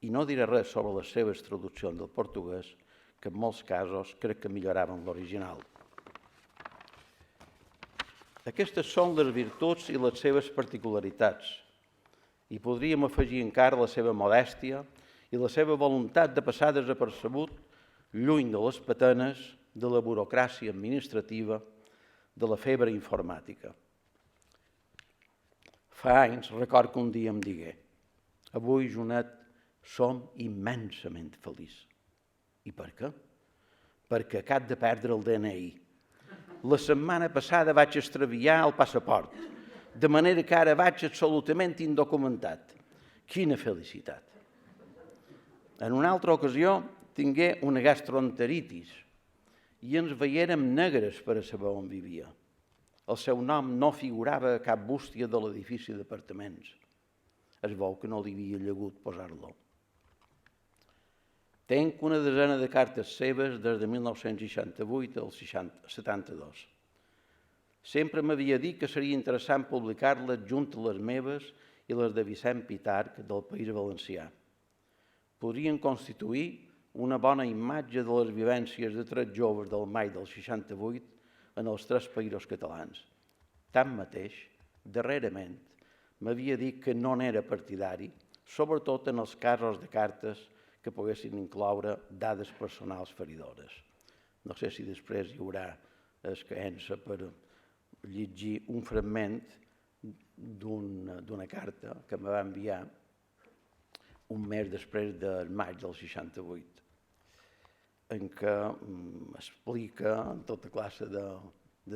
I no diré res sobre les seves traduccions del portuguès, que en molts casos crec que milloraven l'original. Aquestes són les virtuts i les seves particularitats. I podríem afegir encara la seva modèstia i la seva voluntat de passar desapercebut lluny de les patenes, de la burocràcia administrativa, de la febre informàtica. Fa anys record que un dia em digué: avui, Joanet, som immensament feliços. I per què? Perquè acabo de perdre el DNI. La setmana passada vaig extraviar el passaport, de manera que ara vaig absolutament indocumentat. Quina felicitat! En una altra ocasió tingué una gastroenteritis i ens veiérem negres per a saber on vivia. El seu nom no figurava a cap bústia de l'edifici d'apartaments. es veu que no li havia llegut posar-lo. Tenc una desena de cartes seves des de 1968 al 72. Sempre m'havia dit que seria interessant publicar-les junt a les meves i les de Vicent Pitarch del País Valencià. Podrien constituir una bona imatge de les vivències de 3 joves del maig del 68 en els 3 països catalans. Tanmateix, darrerament, m'havia dit que no n'era partidari, sobretot en els casos de cartes que poguessin incloure dades personals feridores. No sé si després hi haurà escaença per llegir un fragment d'una carta que me va enviar un mes després del maig del 68, en què explica en tota classe de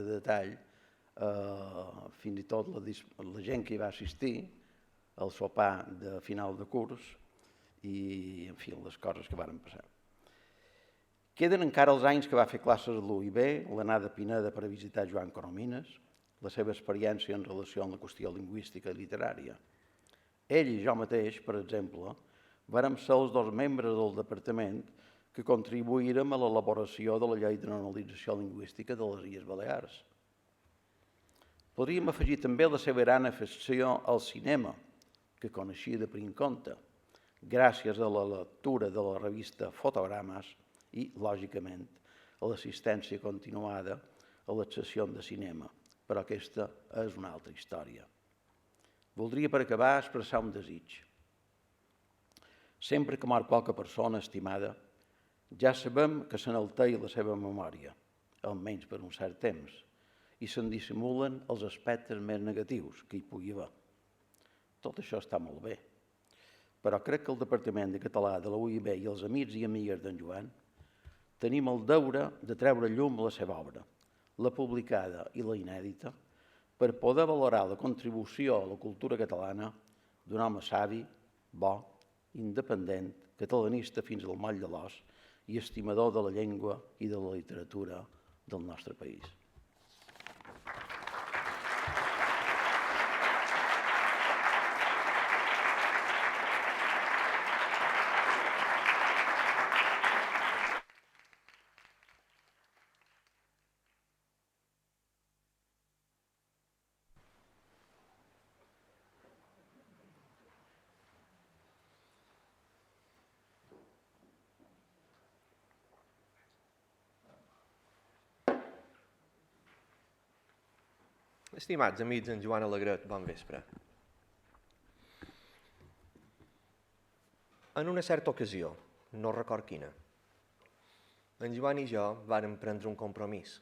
detall fins i tot la gent que hi va assistir al sopar de final de curs i, en fi, les coses que varen passar. Queden encara els anys que va fer classes a l'UIB, l'anada a Pineda per a visitar Joan Coromines, la seva experiència en relació amb la qüestió lingüística i literària. Ell i jo mateix, per exemple, vàrem ser els 2 membres del departament que contribuïrem a l'elaboració de la llei de normalització lingüística de les Illes Balears. Podríem afegir també la seva gran afecció al cinema, que coneixia de prim compte, gràcies a la lectura de la revista Fotogrames i, lògicament, a l'assistència continuada a les sessions de cinema, però aquesta és una altra història. Voldria, per acabar, expressar un desig. Sempre que mor qualque persona estimada, ja sabem que se n'altera la seva memòria, almenys per un cert temps, i se'n dissimulen els aspectes més negatius que hi pugui haver. Tot això està molt bé, però crec que el Departament de Català de la UIB i els amics i amigues d'en Joan tenim el deure de treure llum a la seva obra, la publicada i la inèdita, per poder valorar la contribució a la cultura catalana d'un home savi, bo, independent, catalanista fins al moll de l'os i estimador de la llengua i de la literatura del nostre país. Estimats amics d'en Joan Alegret, bon vespre. En una certa ocasió, no record quina, en Joan i jo vàrem prendre un compromís,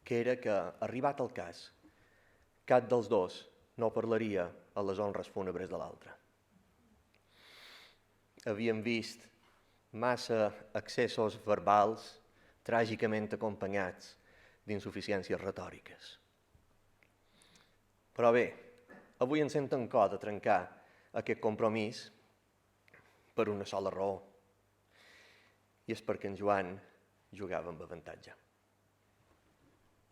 que era que, arribat el cas, cap dels dos no parlaria a les honres fúnebres de l'altre. Havíem vist massa excessos verbals tràgicament acompanyats d'insuficiències retòriques. Però bé, avui ens sent en cor de trencar aquest compromís per una sola raó, i és perquè en Joan jugava amb avantatge.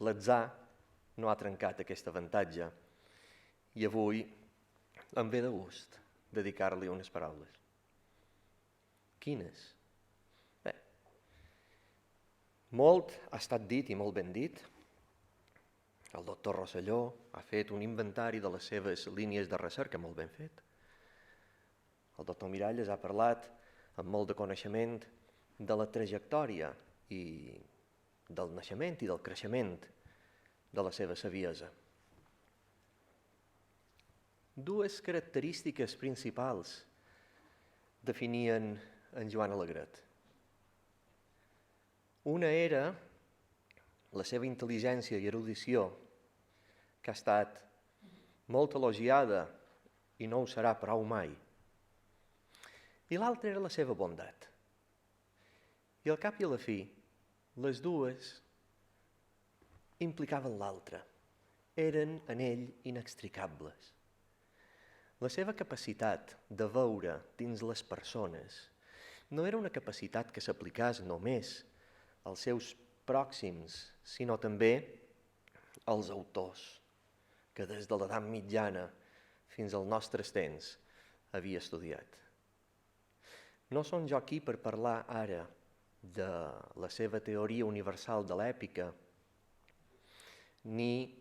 L'atzar no ha trencat aquest avantatge i avui em ve de gust dedicar-li unes paraules. Quines? Bé, molt ha estat dit i molt ben dit. El doctor Rosselló ha fet un inventari de les seves línies de recerca molt ben fet. El doctor Miralles ha parlat amb molt de coneixement de la trajectòria i del naixement i del creixement de la seva saviesa. Dues característiques principals definien en Joan Alegret. Una era la seva intel·ligència i erudició, que ha estat molt elogiada i no ho serà prou mai. I l'altra era la seva bondat. I al cap i a la fi, les dues implicaven l'altra, eren en ell inextricables. La seva capacitat de veure dins les persones no era una capacitat que s'aplicés només als seus pròxims, sinó també als autors, que des de l'edat mitjana fins als nostres temps havia estudiat. No som jo aquí per parlar ara de la seva teoria universal de l'èpica, ni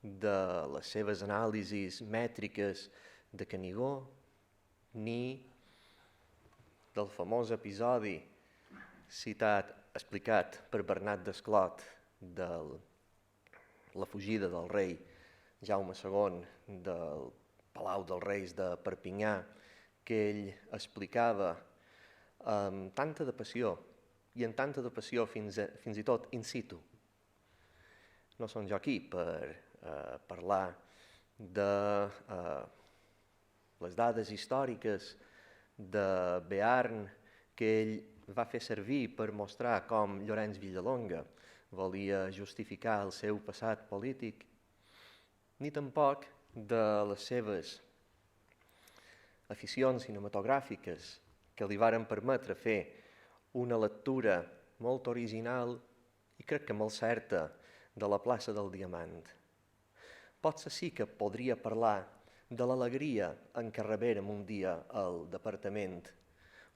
de les seves anàlisis mètriques de Canigó, ni del famós episodi explicat per Bernat Desclot de la fugida del rei Jaume II del Palau dels Reis de Perpinyà, que ell explicava amb tanta de passió, i amb tanta de passió fins i tot in situ. No som jo aquí per parlar de les dades històriques de Bearn que ell va fer servir per mostrar com Llorenç Villalonga volia justificar el seu passat polític, ni tampoc de les seves aficions cinematogràfiques que li varen permetre fer una lectura molt original i crec que molt certa de la plaça del Diamant. Potser sí que podria parlar de l'alegria en què rebérem un dia al departament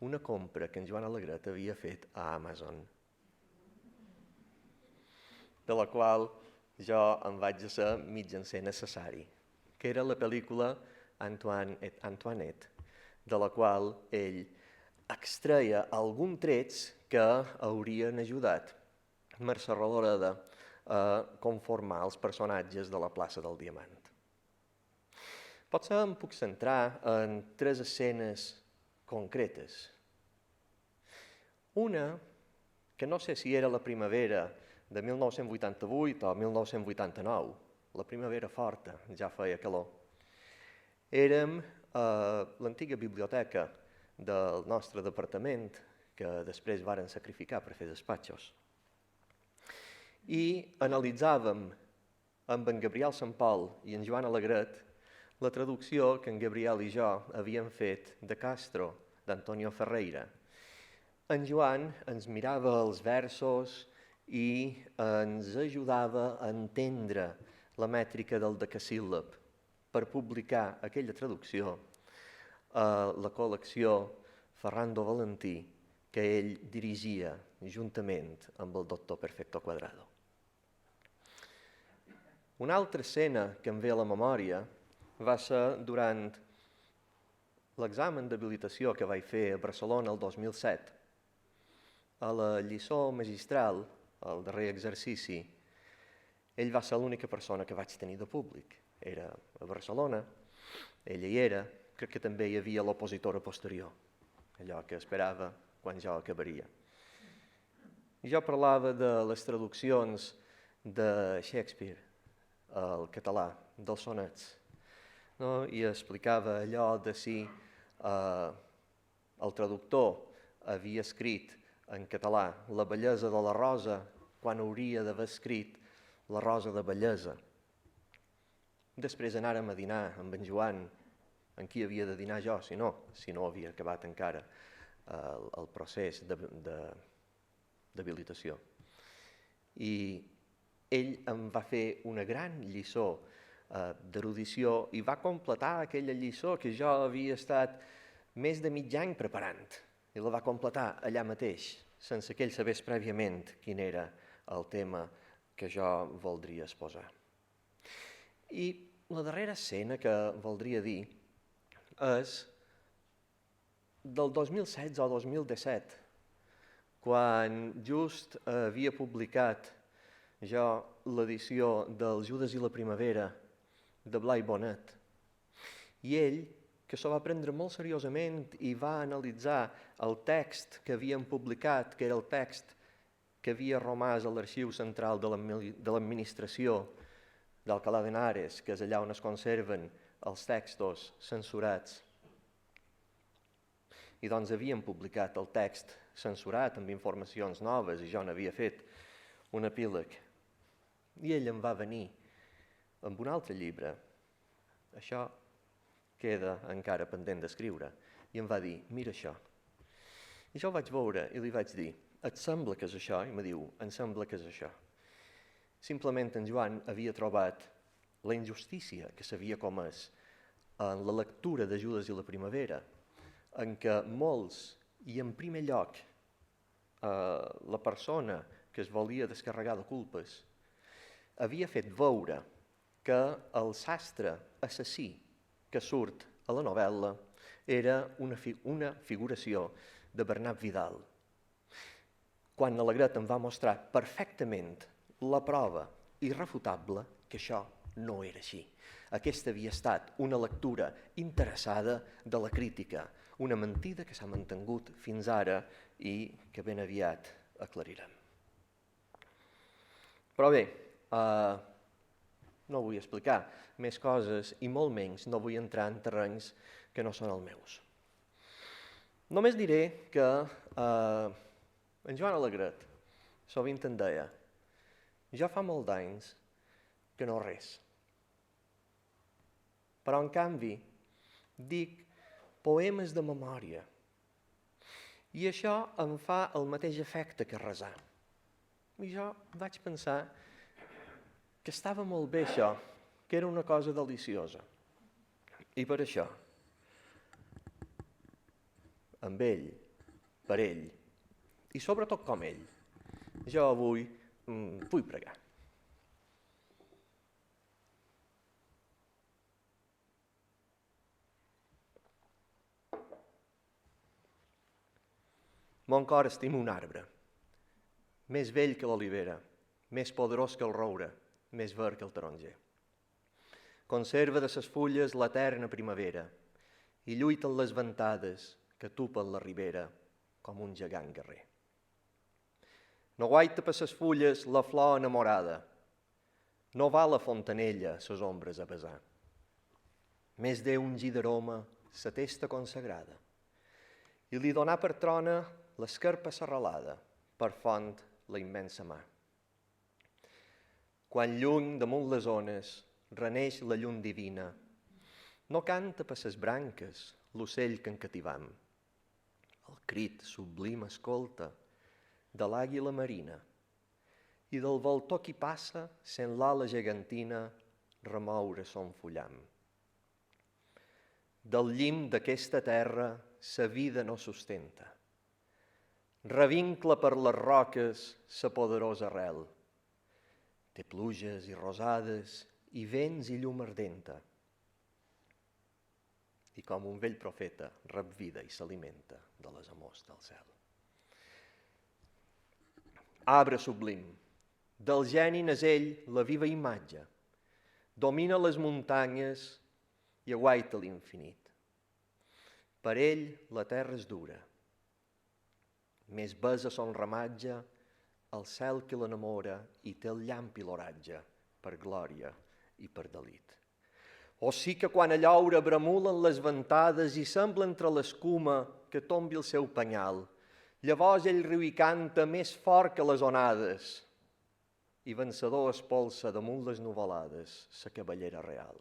una compra que en Joan Alegret havia fet a Amazon, de la qual jo em vaig ser mitjancer necessari, que era la pel·lícula Antoine et Antoinette, de la qual ell extreia alguns trets que haurien ajudat Mercè Rodoreda a conformar els personatges de la plaça del Diamant. Potser em puc centrar en 3 escenes concretes. Una, que no sé si era la primavera de 1988 o 1989, la primavera forta, ja feia calor. Érem a l'antiga biblioteca del nostre departament, que després varen sacrificar per fer despatxos. I analitzàvem amb en Gabriel Sant Pol i en Joan Alegret la traducció que en Gabriel i jo havíem fet de Castro, d'Antonio Ferreira. En Joan ens mirava els versos i ens ajudava a entendre la mètrica del decasíl·lab per publicar aquella traducció a la col·lecció Ferrando Valentí que ell dirigia juntament amb el doctor Perfecto Cuadrado. Una altra escena que em ve a la memòria va ser durant l'examen d'habilitació que vaig fer a Barcelona el 2007. A la lliçó magistral, el darrer exercici, ell va ser l'única persona que vaig tenir de públic. Era a Barcelona, ella hi era, crec que també hi havia l'opositora posterior, allò que esperava quan jo acabaria. Jo parlava de les traduccions de Shakespeare al català, dels sonets, no? I explicava allò de si el traductor havia escrit en català la bellesa de la rosa quan hauria d'haver escrit la rosa de bellesa. Després anàrem a dinar amb en Joan, en qui havia de dinar jo, si no havia acabat encara el procés d'habilitació. I ell em va fer una gran lliçó d'erudició i va completar aquella lliçó que jo havia estat més de mig any preparant i la va completar allà mateix, sense que ell sabés prèviament quin era el tema que jo voldria exposar. I la darrera escena que voldria dir és del 2016 o 2017, quan just havia publicat jo l'edició del Judes i la primavera de Blai Bonet. I ell, que s'ho va prendre molt seriosament i va analitzar el text que havíem publicat, que era el text que havia romàs a l'Arxiu Central de l'Administració d'Alcalá de Henares, que és allà on es conserven els textos censurats. I doncs havíem publicat el text censurat amb informacions noves i jo n'havia fet un epíleg. I ell em va venir amb un altre llibre, això queda encara pendent d'escriure, i em va dir, mira això. I jo ho vaig veure i li vaig dir, et sembla que és això? I em diu, em sembla que és això. Simplement en Joan havia trobat la injustícia que s'havia comès en la lectura de Judes i la primavera, en què molts, i en primer lloc la persona que es volia descarregar de culpes, havia fet veure que el sastre assassí que surt a la novel·la era una figuració de Bernat Vidal, quan Alegret em va mostrar perfectament la prova irrefutable que això no era així. Aquesta havia estat una lectura interessada de la crítica, una mentida que s'ha mantingut fins ara i que ben aviat aclarirem. Però bé, no vull explicar més coses i molt menys no vull entrar en terrenys que no són els meus. Només diré que en Joan Alegret sovint em deia: jo fa molt d'anys que no res. Però en canvi dic poemes de memòria i això em fa el mateix efecte que resar. I jo vaig pensar que estava molt bé això, que era una cosa deliciosa. I per això, amb ell, per ell, i sobretot com ell, jo avui vull pregar. Mon cor estima un arbre, més vell que l'olivera, més poderós que el roure, més verd que el taronger. Conserva de ses fulles l'eterna primavera i lluita en les ventades que tupen la ribera com un gegant guerrer. No guaita per ses fulles la flor enamorada, no va la fontanella ses ombres a besar. Més Déu ungir d'aroma sa testa consagrada i li donà per trona l'escarpa serralada, per font la immensa mà. Quan lluny damunt les ones reneix la llum divina, no canta per ses branques l'ocell que encativam. El crit sublim escolta de l'àguila marina i del voltor qui passa sent l'ala gegantina remoure son fullam. Del llim d'aquesta terra sa vida no sustenta. Revincla per les roques sa poderosa arrel. Té pluges i rosades i vents i llum ardenta. I com un vell profeta rep vida i s'alimenta de les amors del cel. Arbre sublim, del geni n'és ell la viva imatge, domina les muntanyes i aguaita l'infinit. Per ell la terra és dura, més besa son ramatge el cel que l'enamora i té el llamp i l'oratge per glòria i per delit. O sí que quan a llaura bramulen les ventades i sembla entre l'escuma que tombi el seu penyal, llavors ell riu i canta més fort que les onades i vencedor espolsa damunt les nuvolades sa cavallera real.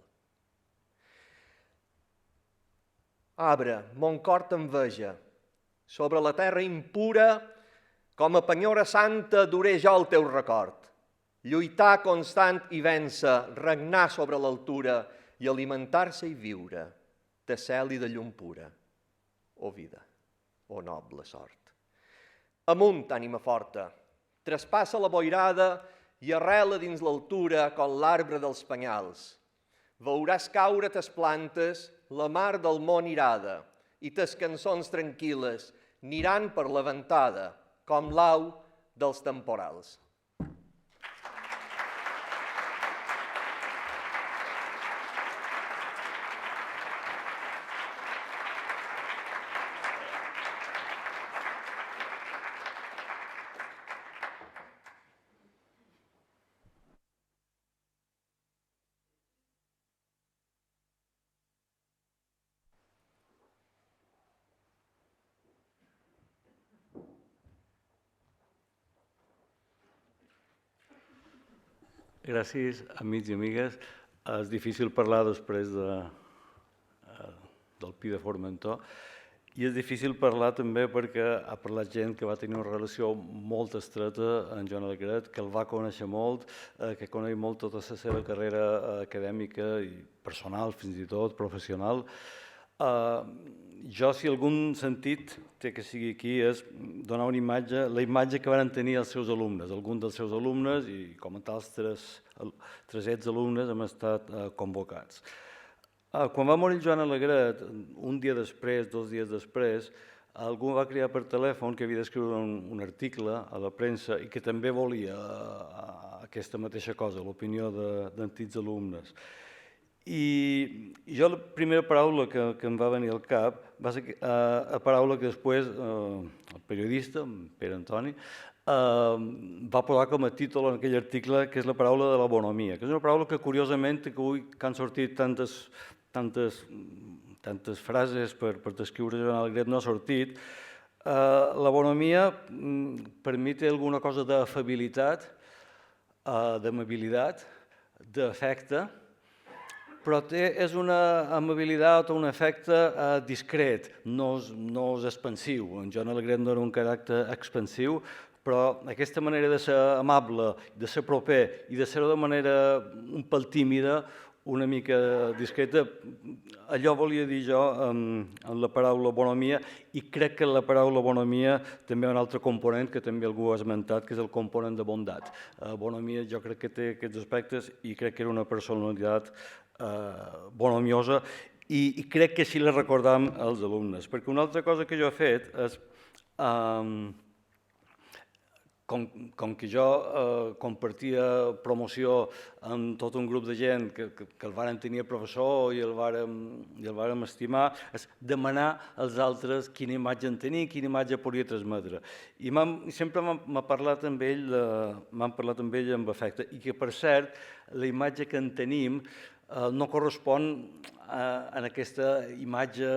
Arbre, mon cor t'enveja, sobre la terra impura, com a penyora santa duré jo el teu record. Lluitar constant i vèncer, regnar sobre l'altura i alimentar-se i viure de cel i de llum pura. O vida, o noble sort. Amunt, ànima forta, traspassa la boirada i arrela dins l'altura com l'arbre dels penyals. Veuràs caure tes plantes, la mar del món irada, i tes cançons tranquil·les aniran per la ventada, com l'au dels temporals. Gràcies, amics i amigues. És difícil parlar després del Pi de Formentor I és difícil parlar també perquè ha parlat gent que va tenir una relació molt estreta amb Joan Alegret, que el va conèixer molt, que coneix molt tota la seva carrera acadèmica i personal, fins i tot professional. Jo, si algun sentit té que sigui aquí, és donar una imatge, la imatge que van tenir els seus alumnes, alguns dels seus alumnes, i com a tals tres alumnes hem estat convocats. Quan va morir Joan Alegret, un dia després, 2 dies després, algú va cridar per telèfon que havia d'escriure un article a la premsa i que també volia aquesta mateixa cosa, l'opinió d'antics alumnes. I jo la primera paraula que em va venir al cap va ser la paraula que després el periodista, Pere Antoni, va posar com a títol en aquell article, que és la paraula de la bonomia, que és una paraula que curiosament, que avui que han sortit tantes frases per descriure Joan Alegret no ha sortit. La bonomia per mi té alguna cosa d'afabilitat, d'amabilitat, d'afecte, però és una amabilitat o un efecte discret, no és expansiu. En Joan Alegret no era un caràcter expansiu, però aquesta manera de ser amable, de ser proper i de ser de manera un pèl tímida, una mica discreta, allò volia dir jo amb la paraula bonomia, i crec que la paraula bonomia també hi ha un altre component que també algú ha esmentat, que és el component de bondat. Bonomia jo crec que té aquests aspectes i crec que era una personalitat bonomiosa i crec que així la recordam als alumnes. Perquè una altra cosa que jo he fet és, com que jo compartia promoció amb tot un grup de gent que el varen tenir professor i el vàrem estimar, és demanar als altres quina imatge en tenia, quina imatge podia transmetre. I sempre m'ha parlat amb ell, amb afecte, i que per cert, la imatge que en tenim no correspon a aquesta imatge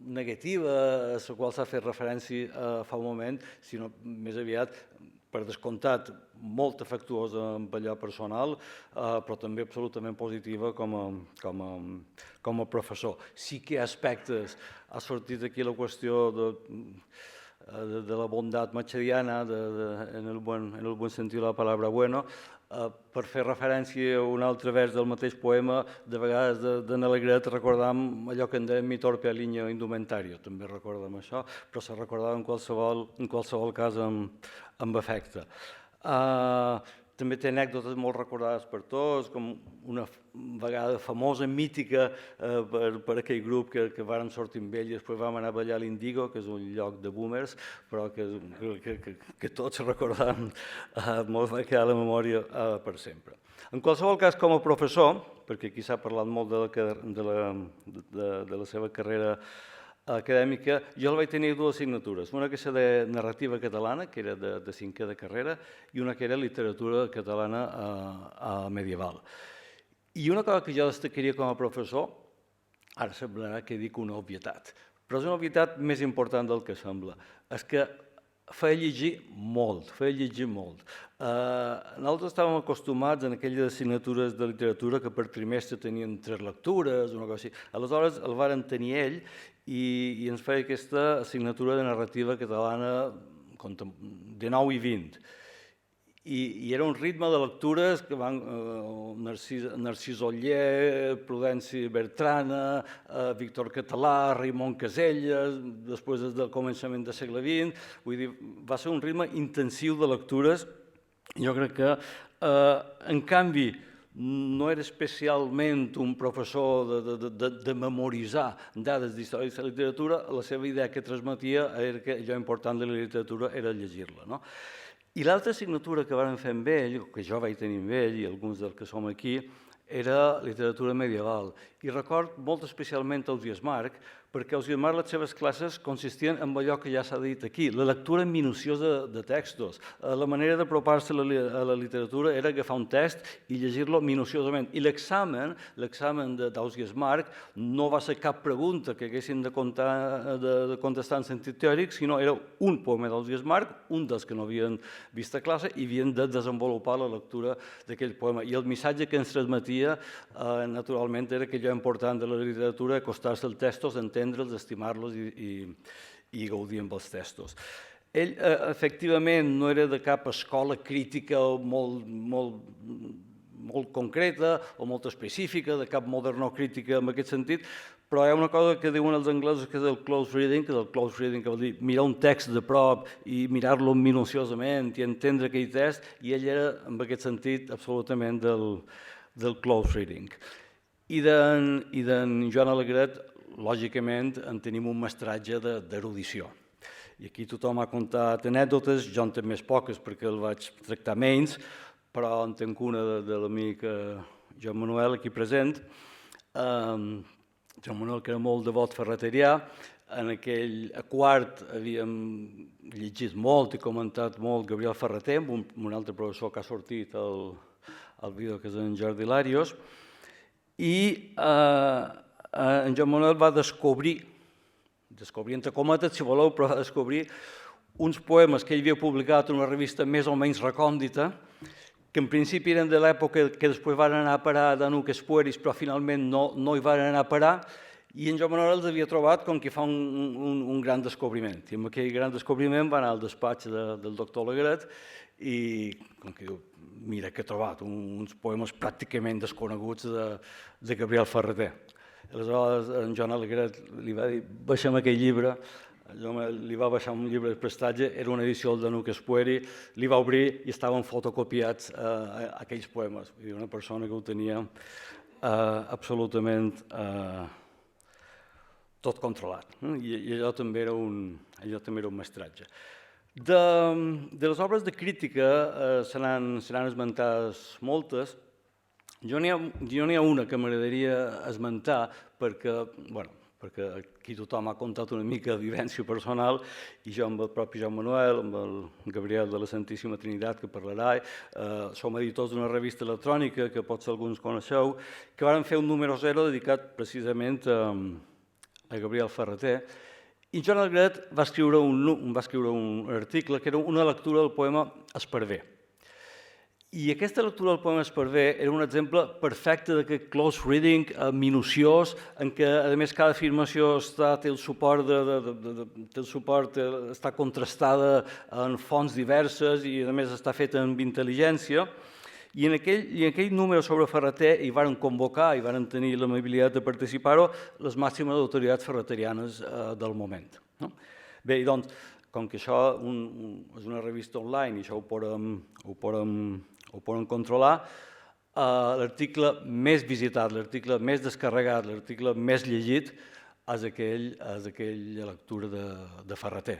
negativa a la qual s'ha fet referència fa un moment, sinó més aviat, per descomptat, molt afectuosa amb allò personal, però també absolutament positiva com a professor. Sí que hi ha aspectes, ha sortit aquí la qüestió de la bondat machadiana, en el buen sentit de la paraula bueno, per fer referència a un altre vers del mateix poema, de vegades d'en Alegret recordam allò que en dèiem mi torpe aliño indumentario, també recordam això, però se recordava en qualsevol cas amb afecte. També té anècdotes molt recordades per tots, com una vegada famosa, mítica, per aquell grup que vàrem sortir amb ell i després vam anar a ballar a l'Indigo, que és un lloc de boomers, però que tots recordàvem, molt va quedar a la memòria per sempre. En qualsevol cas, com a professor, perquè aquí s'ha parlat molt de la seva carrera acadèmica, jo el vaig tenir 2 assignatures, una que era de narrativa catalana, que era de 5è de carrera, i una que era literatura catalana medieval. I una cosa que jo destacaria com a professor, ara semblarà que dic una obvietat, però és una obvietat més important del que sembla, és que feia llegir molt. Nosaltres estàvem acostumats en aquelles assignatures de literatura que per trimestre tenien 3 lectures, una cosa així. Aleshores el varen tenir ell i ens feia aquesta assignatura de narrativa catalana de 9 i 20. I era un ritme de lectures que van Narcís Oller, Prudenci Bertrana, Víctor Català, Raimon Caselles, després del començament del segle XX. Vull dir, va ser un ritme intensiu de lectures. Jo crec que, en canvi, no era especialment un professor de memoritzar dades d'història de la literatura, la seva idea que transmetia era que allò important de la literatura era llegir-la. I l'altra assignatura que vam fer amb ell, que jo vaig tenir amb ell i alguns dels que som aquí, era literatura medieval. I record molt especialment Ausiàs March, perquè Ausiàs March les seves classes consistien en allò que ja s'ha dit aquí, la lectura minuciosa de textos. La manera d'apropar-se a la literatura era agafar un text i llegir-lo minuciosament. I l'examen d'Ausiàs March no va ser cap pregunta que haguessin de contestar en sentit teòric, sinó era un poema d'Ausiàs March, un dels que no havien vist a classe, i havien de desenvolupar la lectura d'aquell poema. I el missatge que ens transmetia, naturalment, era que allò important de la literatura, acostar-se als textos, entendre entendre'ls, estimar-los i gaudir amb els textos. Ell, efectivament, no era de cap escola crítica molt concreta o molt específica, de cap modernocrítica en aquest sentit, però hi ha una cosa que diuen els anglesos que és el close reading, que vol dir mirar un text de prop i mirar-lo minuciosament i entendre aquell text, i ell era, en aquest sentit, absolutament del close reading. I d'en Joan Alegret, lògicament, en tenim un mestratge d'erudició. I aquí tothom ha contat anècdotes, jo en tinc més poques perquè el vaig tractar menys, però en tinc una de l'amic Joan Manuel, aquí present. Joan Manuel, que era molt devot ferreterià, en aquell quart havíem llegit molt i comentat molt Gabriel Ferreter, amb un altre professor que ha sortit al vídeo, que és en Jordi Larios, i en Joan Manuel va descobrir entre cometes, si voleu, però va descobrir uns poemes que ell havia publicat en una revista més o menys recòndita, que en principi eren de l'època que després van anar a parar a Danuques Pueris, però finalment no hi van anar a parar, i en Joan Manuel els havia trobat com que fa un gran descobriment. I amb aquell gran descobriment va anar al despatx del doctor Alegret i com que diu, mira que he trobat uns poemes pràcticament desconeguts de Gabriel Ferreter. Aleshores en Joan Alegret li va dir, baixa'm aquell llibre, li va baixar un llibre de prestatge, era una edició del Danuques Pueri, li va obrir i estaven fotocopiats aquells poemes. Una persona que ho tenia absolutament tot controlat. I allò també era un mestratge. De les obres de crítica se n'han esmentades moltes. Jo n'hi ha una que m'agradaria esmentar perquè aquí tothom ha contat una mica de vivència personal i jo amb el propi Joan Manuel, amb el Gabriel de la Santíssima Trinitat, que parlarà, som editors d'una revista electrònica que potser alguns coneixeu, que varen fer un número 0 dedicat precisament a Gabriel Ferreter, i Joan Alegret va escriure un article que era una lectura del poema Esparver. I aquesta lectura del poema Esparver era un exemple perfecte d'aquest close reading minuciós, en què, a més, cada afirmació té el suport, està contrastada en fonts diverses i, a més, està feta amb intel·ligència. I en aquell número sobre Ferreter hi varen convocar, hi varen tenir l'amabilitat de participar-ho, les màximes autoritats ferreterianes del moment. Bé, i doncs, com que això és una revista online i això ho poden controlar, l'article més visitat, l'article més descarregat, l'article més llegit és aquella lectura de Ferreter.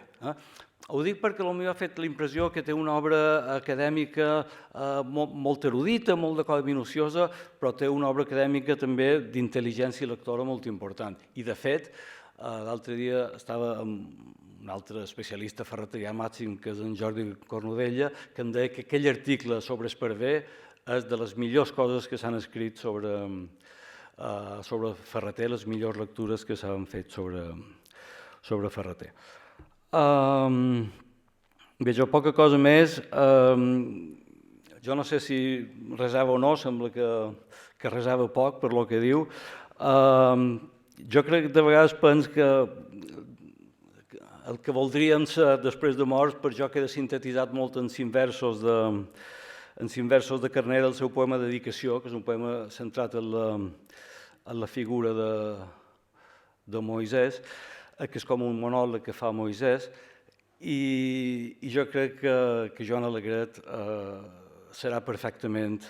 Ho dic perquè potser ha fet la impressió que té una obra acadèmica molt erudita, molt de cosa minuciosa, però té una obra acadèmica també d'intel·ligència lectora molt important. I, de fet, l'altre dia estava amb un altre especialista ferreterià màxim, que és en Jordi Cornudella, que em deia que aquell article sobre Esparver és de les millors coses que s'han escrit sobre Ferreter, les millors lectures que s'han fet sobre Ferreter. Bé, jo poca cosa més. Jo no sé si resava o no, sembla que resava poc per lo que diu. Jo crec que de vegades penso que el que voldríem ser després de morts, per jo queda sintetitzat molt en 5 versos de Carnera, el seu poema Dedicació, que és un poema centrat en la figura de Moisès, que és com un monòleg que fa Moisès, i jo crec que Joan Alegret serà perfectament,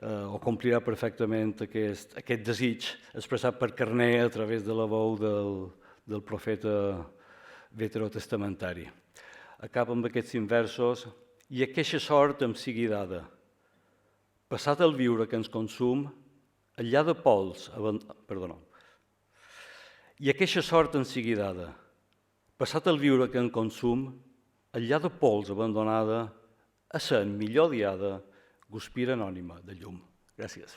o complirà perfectament aquest desig expressat per Carner a través de la veu del profeta veterotestamentari. Acaba amb aquests 5 versos. I aqueixa sort em sigui dada. Passat el viure que ens consum, enllà de pols... I aqueixa sort em sigui dada. Passat el viure que en consum, enllà de pols abandonada, a sent millor diada, guspira anònima de llum. Gràcies.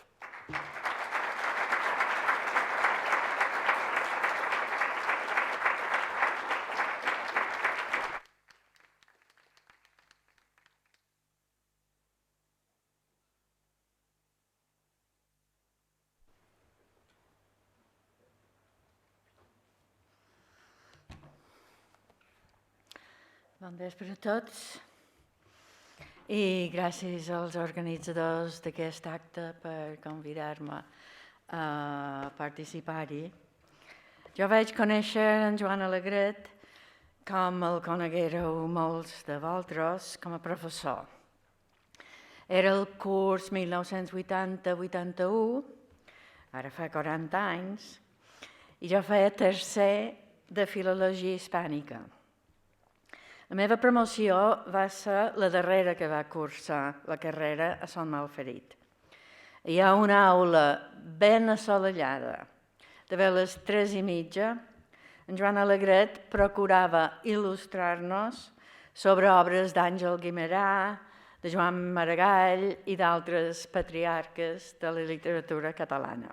Bon vespre a tots i gràcies als organitzadors d'aquest acte per convidar-me a participar-hi. Jo vaig conèixer en Joan Alegret, com el coneguéreu molts de vosaltres, com a professor. Era el curs 1980-81, ara fa 40 anys, i jo feia tercer de Filologia Hispànica. La meva promoció va ser la darrera que va cursar la carrera a Sant Malferit. Hi ha una aula ben assolellada. De les 3:30, en Joan Alegret procurava il·lustrar-nos sobre obres d'Àngel Guimerà, de Joan Maragall i d'altres patriarques de la literatura catalana.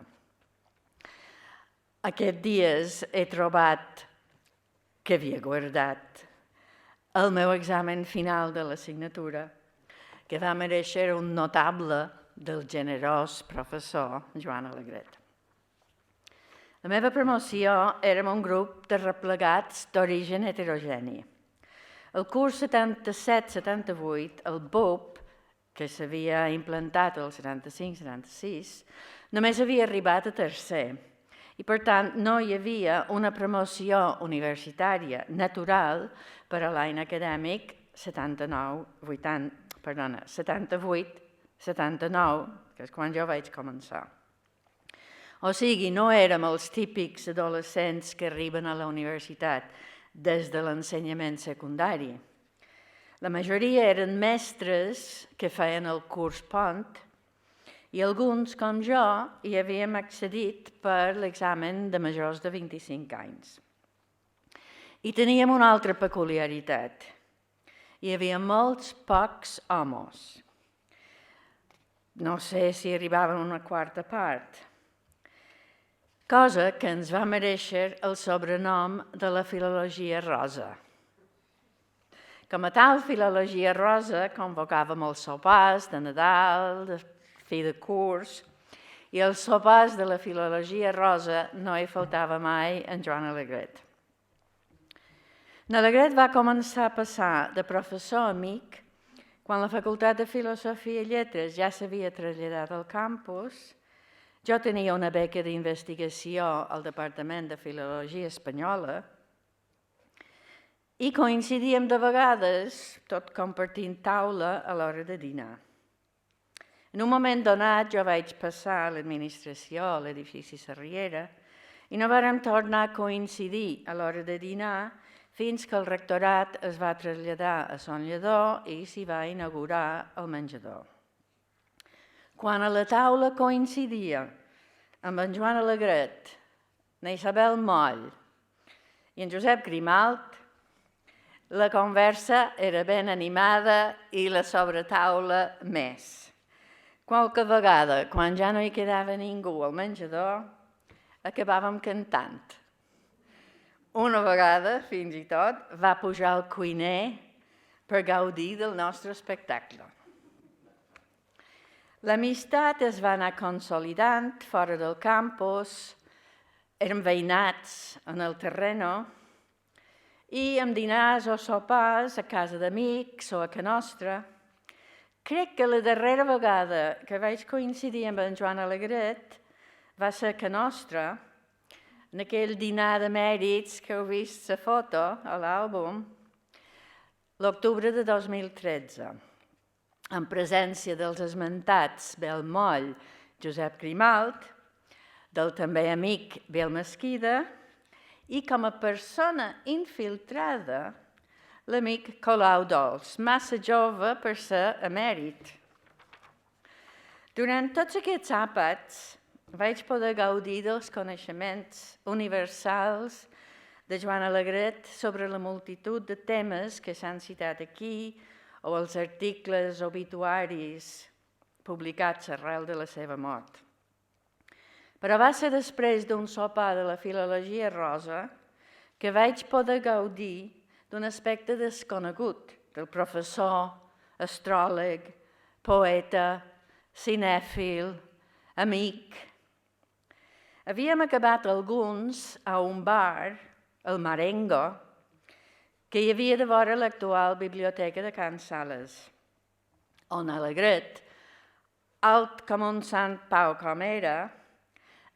Aquests dies he trobat que havia guardat el meu examen final de l'assignatura, que va mereixer un notable del generós professor Joan Alegret. La meva promoció érem un grup de replegats d'origen heterogeni. El curs 77-78, el BUP, que s'havia implantat el 75-76, només havia arribat a tercer i, per tant, no hi havia una promoció universitària natural per a l'any acadèmic 78-79, que és quan jo vaig començar. O sigui, no érem els típics adolescents que arriben a la universitat des de l'ensenyament secundari. La majoria eren mestres que feien el curs pont i alguns, com jo, hi havíem accedit per l'examen de majors de 25 anys. I teníem una altra peculiaritat. Hi havia molts pocs homes. No sé si arribaven a una quarta part. Cosa que ens va mereixer el sobrenom de la filologia rosa. Com a tal, filologia rosa convocàvem els sopars de Nadal, de fi de curs, i els sopars de la filologia rosa no hi faltava mai en Joan Alegret. En Alegret va començar a passar de professor a amic quan la Facultat de Filosofia i Lletres ja s'havia traslladat al campus. Jo tenia una beca d'investigació al Departament de Filologia Espanyola i coincidíem de vegades, tot compartint taula a l'hora de dinar. En un moment donat jo vaig passar a l'administració a l'edifici Sarriera i no vàrem tornar a coincidir a l'hora de dinar fins que el rectorat es va traslladar a Son Lledó i s'hi va inaugurar el menjador. Quan a la taula coincidia amb en Joan Alegret, en Isabel Moll i en Josep Grimalt, la conversa era ben animada i la sobretaula més. Qualque vegada, quan ja no hi quedava ningú al menjador, acabàvem cantant. Una vegada, fins i tot, va pujar el cuiner per gaudir del nostre espectacle. L'amistat es va anar consolidant fora del campus, érem veïnats en el terreno i amb dinars o sopars a casa d'amics o a Ca Nostra. Crec que la darrera vegada que vaig coincidir amb en Joan Alegret va ser a Ca Nostra, en aquell dinar de mèrits que heu vist la foto a l'àlbum, l'octubre de 2013. En presència dels esmentats Bel Moll, Josep Grimalt, del també amic Bel Mesquida i com a persona infiltrada l'amic Colau Dols, massa jove per ser emèrit. Durant tots aquests àpats vaig poder gaudir dels coneixements universals de Joan Alegret sobre la multitud de temes que s'han citat aquí o els articles obituaris publicats arrel de la seva mort. Però va ser després d'un sopar de la filologia rosa que vaig poder gaudir d'un aspecte desconegut del professor, astròleg, poeta, cinèfil, amic. Havíem acabat alguns a un bar, el Marengo, que hi havia de vora l'actual biblioteca de Can Sales, on Alegret, alt com un sant Pau com era,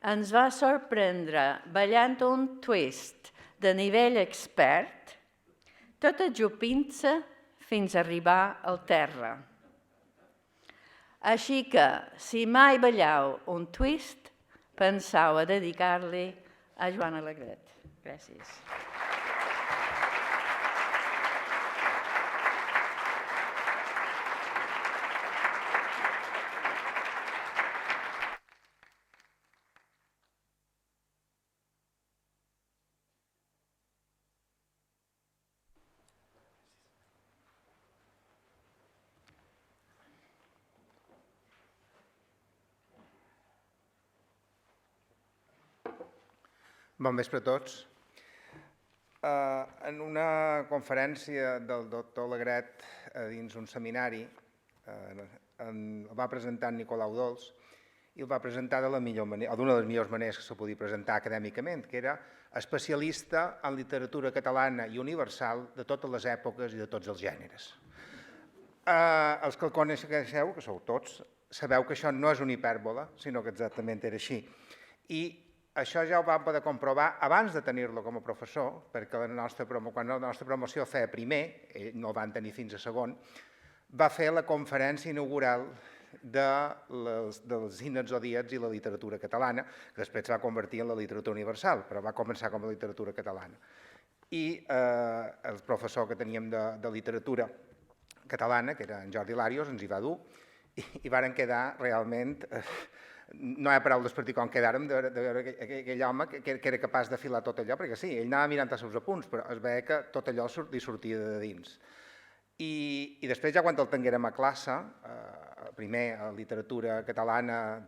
ens va sorprendre ballant un twist de nivell expert, tot ajupint-se fins a arribar al terra. Així que, si mai ballau un twist, pensau a dedicar-li a Joan Alegret. Gràcies. Bon vespre a tots. En una conferència del doctor Alegret dins un seminari el va presentar en Nicolau Dols i el va presentar de la millor manera, o d'una de les millors maneres que se podia presentar acadèmicament, que era especialista en literatura catalana i universal de totes les èpoques i de tots els gèneres. Els que el coneixeu, que sou tots, sabeu que això no és una hipèrbola, sinó que exactament era així. I això ja ho vam poder comprovar abans de tenir-lo com a professor, perquè quan la nostra promoció feia primer, ell no el van tenir fins a segon, va fer la conferència inaugural dels Íneps Odíacs i la literatura catalana, que després es va convertir en la literatura universal, però va començar com a literatura catalana. I el professor que teníem de literatura catalana, que era en Jordi Larios, ens hi va dur, i varen quedar realment... No hi ha paraules per dir com quedàrem de veure aquell home que era capaç de filar tot allò, perquè sí, ell anava mirant els seus apunts, però es veia que tot allò li sortia de dins. I després, ja quan el tinguérem a classe, primer a literatura catalana,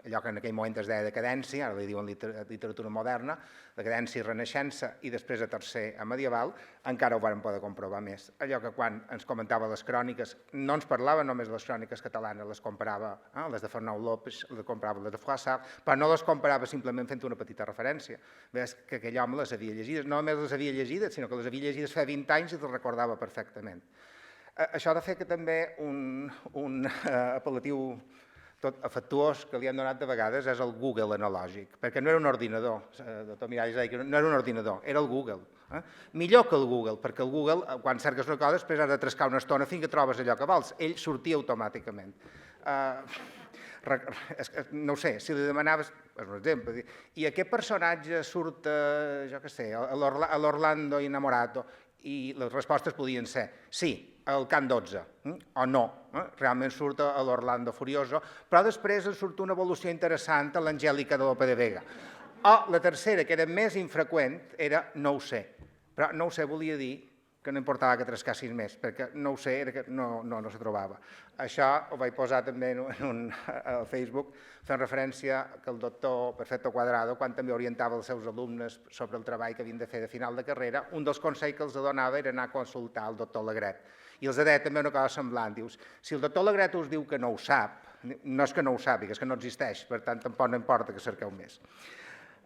allò que en aquell moment es deia decadència, ara li diuen literatura moderna, decadència i renaixença, i després a tercer a medieval, encara ho vam poder comprovar més. Allò que quan ens comentava les cròniques, no ens parlava només de les cròniques catalanes, les comparava, les de Fernau López, les comparava les de Froissart, però no les comparava simplement fent una petita referència. Ves que aquell home les havia llegides, no només les havia llegides, sinó que les havia llegides fa 20 anys i les recordava perfectament. Això ha de fer que també un apel·latiu tot afectuós que li han donat de vegades és el Google analògic, perquè no era un ordinador, el doctor Miralles deia que no era un ordinador, era el Google. Millor que el Google, perquè el Google, quan cerques una cosa, després has de trascar una estona fins que trobes allò que vols. Ell sortia automàticament. No ho sé, si li demanaves, és un exemple, i aquest personatge surt, jo què sé, a l'Orlando Innamorato, i les respostes podien ser sí, al Can 12, o no, realment surt a l'Orlando Furioso, però després en surt una evolució interessant a l'Angèlica de Lope de Vega. O la tercera, que era més infreqüent, era no ho sé, però no ho sé volia dir que no importava que trascassis més, perquè no ho sé, era que no se trobava. Això ho vaig posar també al Facebook, fent referència que el doctor Perfecto Cuadrado, quan també orientava els seus alumnes sobre el treball que havien de fer de final de carrera, un dels consells que els donava era anar a consultar el doctor Alegret. I els deia també una cosa semblant, dius, si el doctor Alegret us diu que no ho sap, no és que no ho sàpiga, és que no existeix, per tant tampoc no importa que cerqueu més.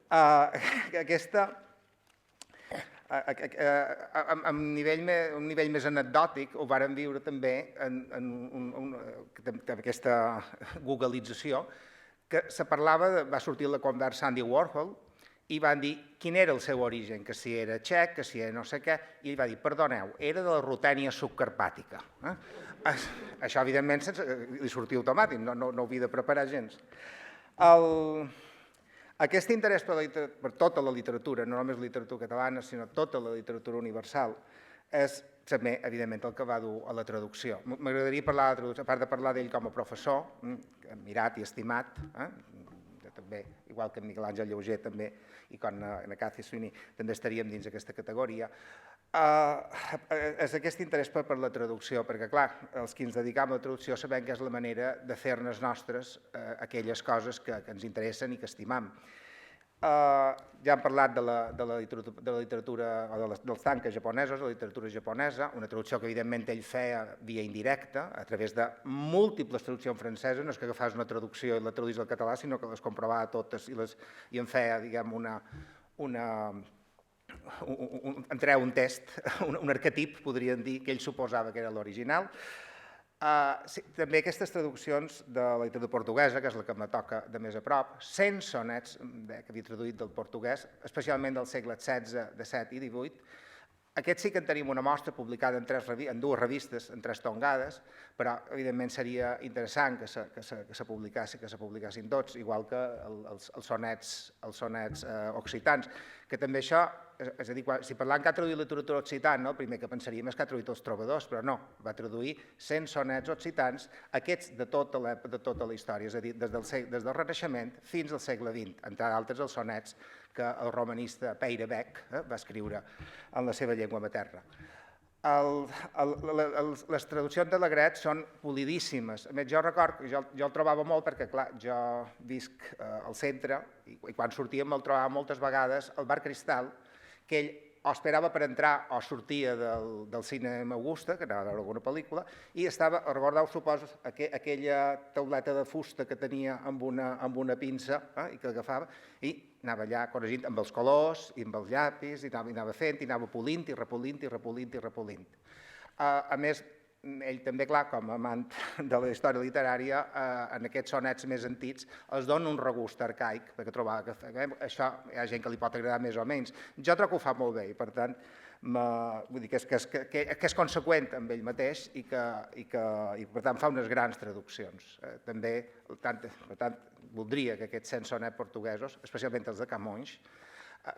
Aquesta... A un nivell més anecdòtic ho vàrem viure també en aquesta googleització, que se parlava, va sortir la conversa Andy Warhol i van dir quin era el seu origen, que si era txec, que si era no sé què, i ell va dir, perdoneu, era de la Rutènia subcarpàtica. Això, evidentment, li sortia automàtic, no ho havia de preparar gens. Aquest interès per tota la literatura, no només la literatura catalana, sinó tota la literatura universal, és també, evidentment, el que va dur a la traducció. M'agradaria parlar de la traducció, a part de parlar d'ell com a professor, admirat i estimat, també, igual que en Miguel Àngel Lleuger també, i com en Cathy Sweeney també estaríem dins aquesta categoria, és aquest interès per la traducció, perquè, clar, els que ens dedicam a la traducció sabem que és la manera de fer-nos nostres aquelles coses que ens interessen i que estimam. Ja hem parlat de la literatura, o dels tanques japonesos, de la literatura japonesa, una traducció que evidentment ell feia via indirecta, a través de múltiples traduccions franceses, no és que agafàs una traducció i la traduís al català, sinó que les comprovava totes i en feia, diguem, entreu un test, un arquetip, podríem dir, que ell suposava que era l'original. També aquestes traduccions de la literatura portuguesa, que és la que me toca de més a prop, 100 sonets que havia traduït del portuguès, especialment del segle XVI, XVII i XVIII. Aquests sí que en tenim una mostra publicada en dues revistes, en 3 tongades, però evidentment seria interessant que se publicassin tots, igual que els sonets occitans, que també això, és a dir, si parlant que ha traduït literatura occitana, el primer que pensaríem és que ha traduït els trobadors, però no, va traduir 100 sonets occitans, aquests de tota la història, és a dir, des del Renaixement fins al segle XX, entre d'altres els sonets que el romanista Peyrebeck va escriure en la seva llengua materna. Les traduccions de Alegret són polidíssimes. A més, jo record que jo el trobava molt perquè, clar, jo visc al centre i quan sortíem me'l trobava moltes vegades al Bar Cristal, que ell o esperava per entrar o sortia del Cinema Augusta, que anava a veure alguna pel·lícula, i estava, recordeu, suposo, aquella tauleta de fusta que tenia amb una pinça i que agafava, i anava allà corregint amb els colors i amb els llapis, i anava fent, i anava polint i repolint i repolint i repolint. A més, ell també, clar, com a amant de la història literària, en aquests sonets més antics els dona un regust arcaic, perquè trobava que això hi ha gent que li pot agradar més o menys. Jo trobo que ho fa molt bé i, per tant, vull dir que és conseqüent amb ell mateix i per tant, fa unes grans traduccions. També, per tant, voldria que aquests 100 sonets portuguesos, especialment els de Camões,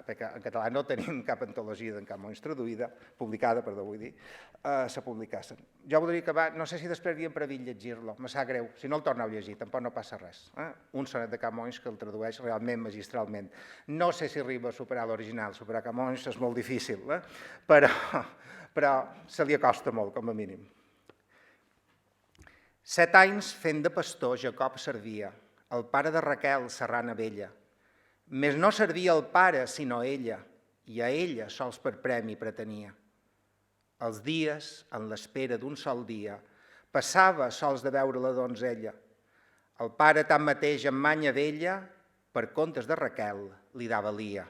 perquè en català no tenim cap antologia d'en Camões traduïda, publicada, perdó, vull dir, se publicassin. Jo voldria acabar, no sé si després havíem previst llegir-lo, me sap greu, si no el torneu a llegir, tampoc no passa res. Un sonet de Camões que el tradueix realment magistralment. No sé si arriba a superar l'original, superar Camões és molt difícil, però se li acosta molt, com a mínim. 7 anys fent de pastor Jacob servia, el pare de Raquel, serrana vella, més no servia el pare, sinó ella, i a ella sols per premi pretenia. Els dies, en l'espera d'un sol dia, passava sols de veure la donzella. El pare tanmateix, amb manya vella, per comptes de Raquel, li dava Lia.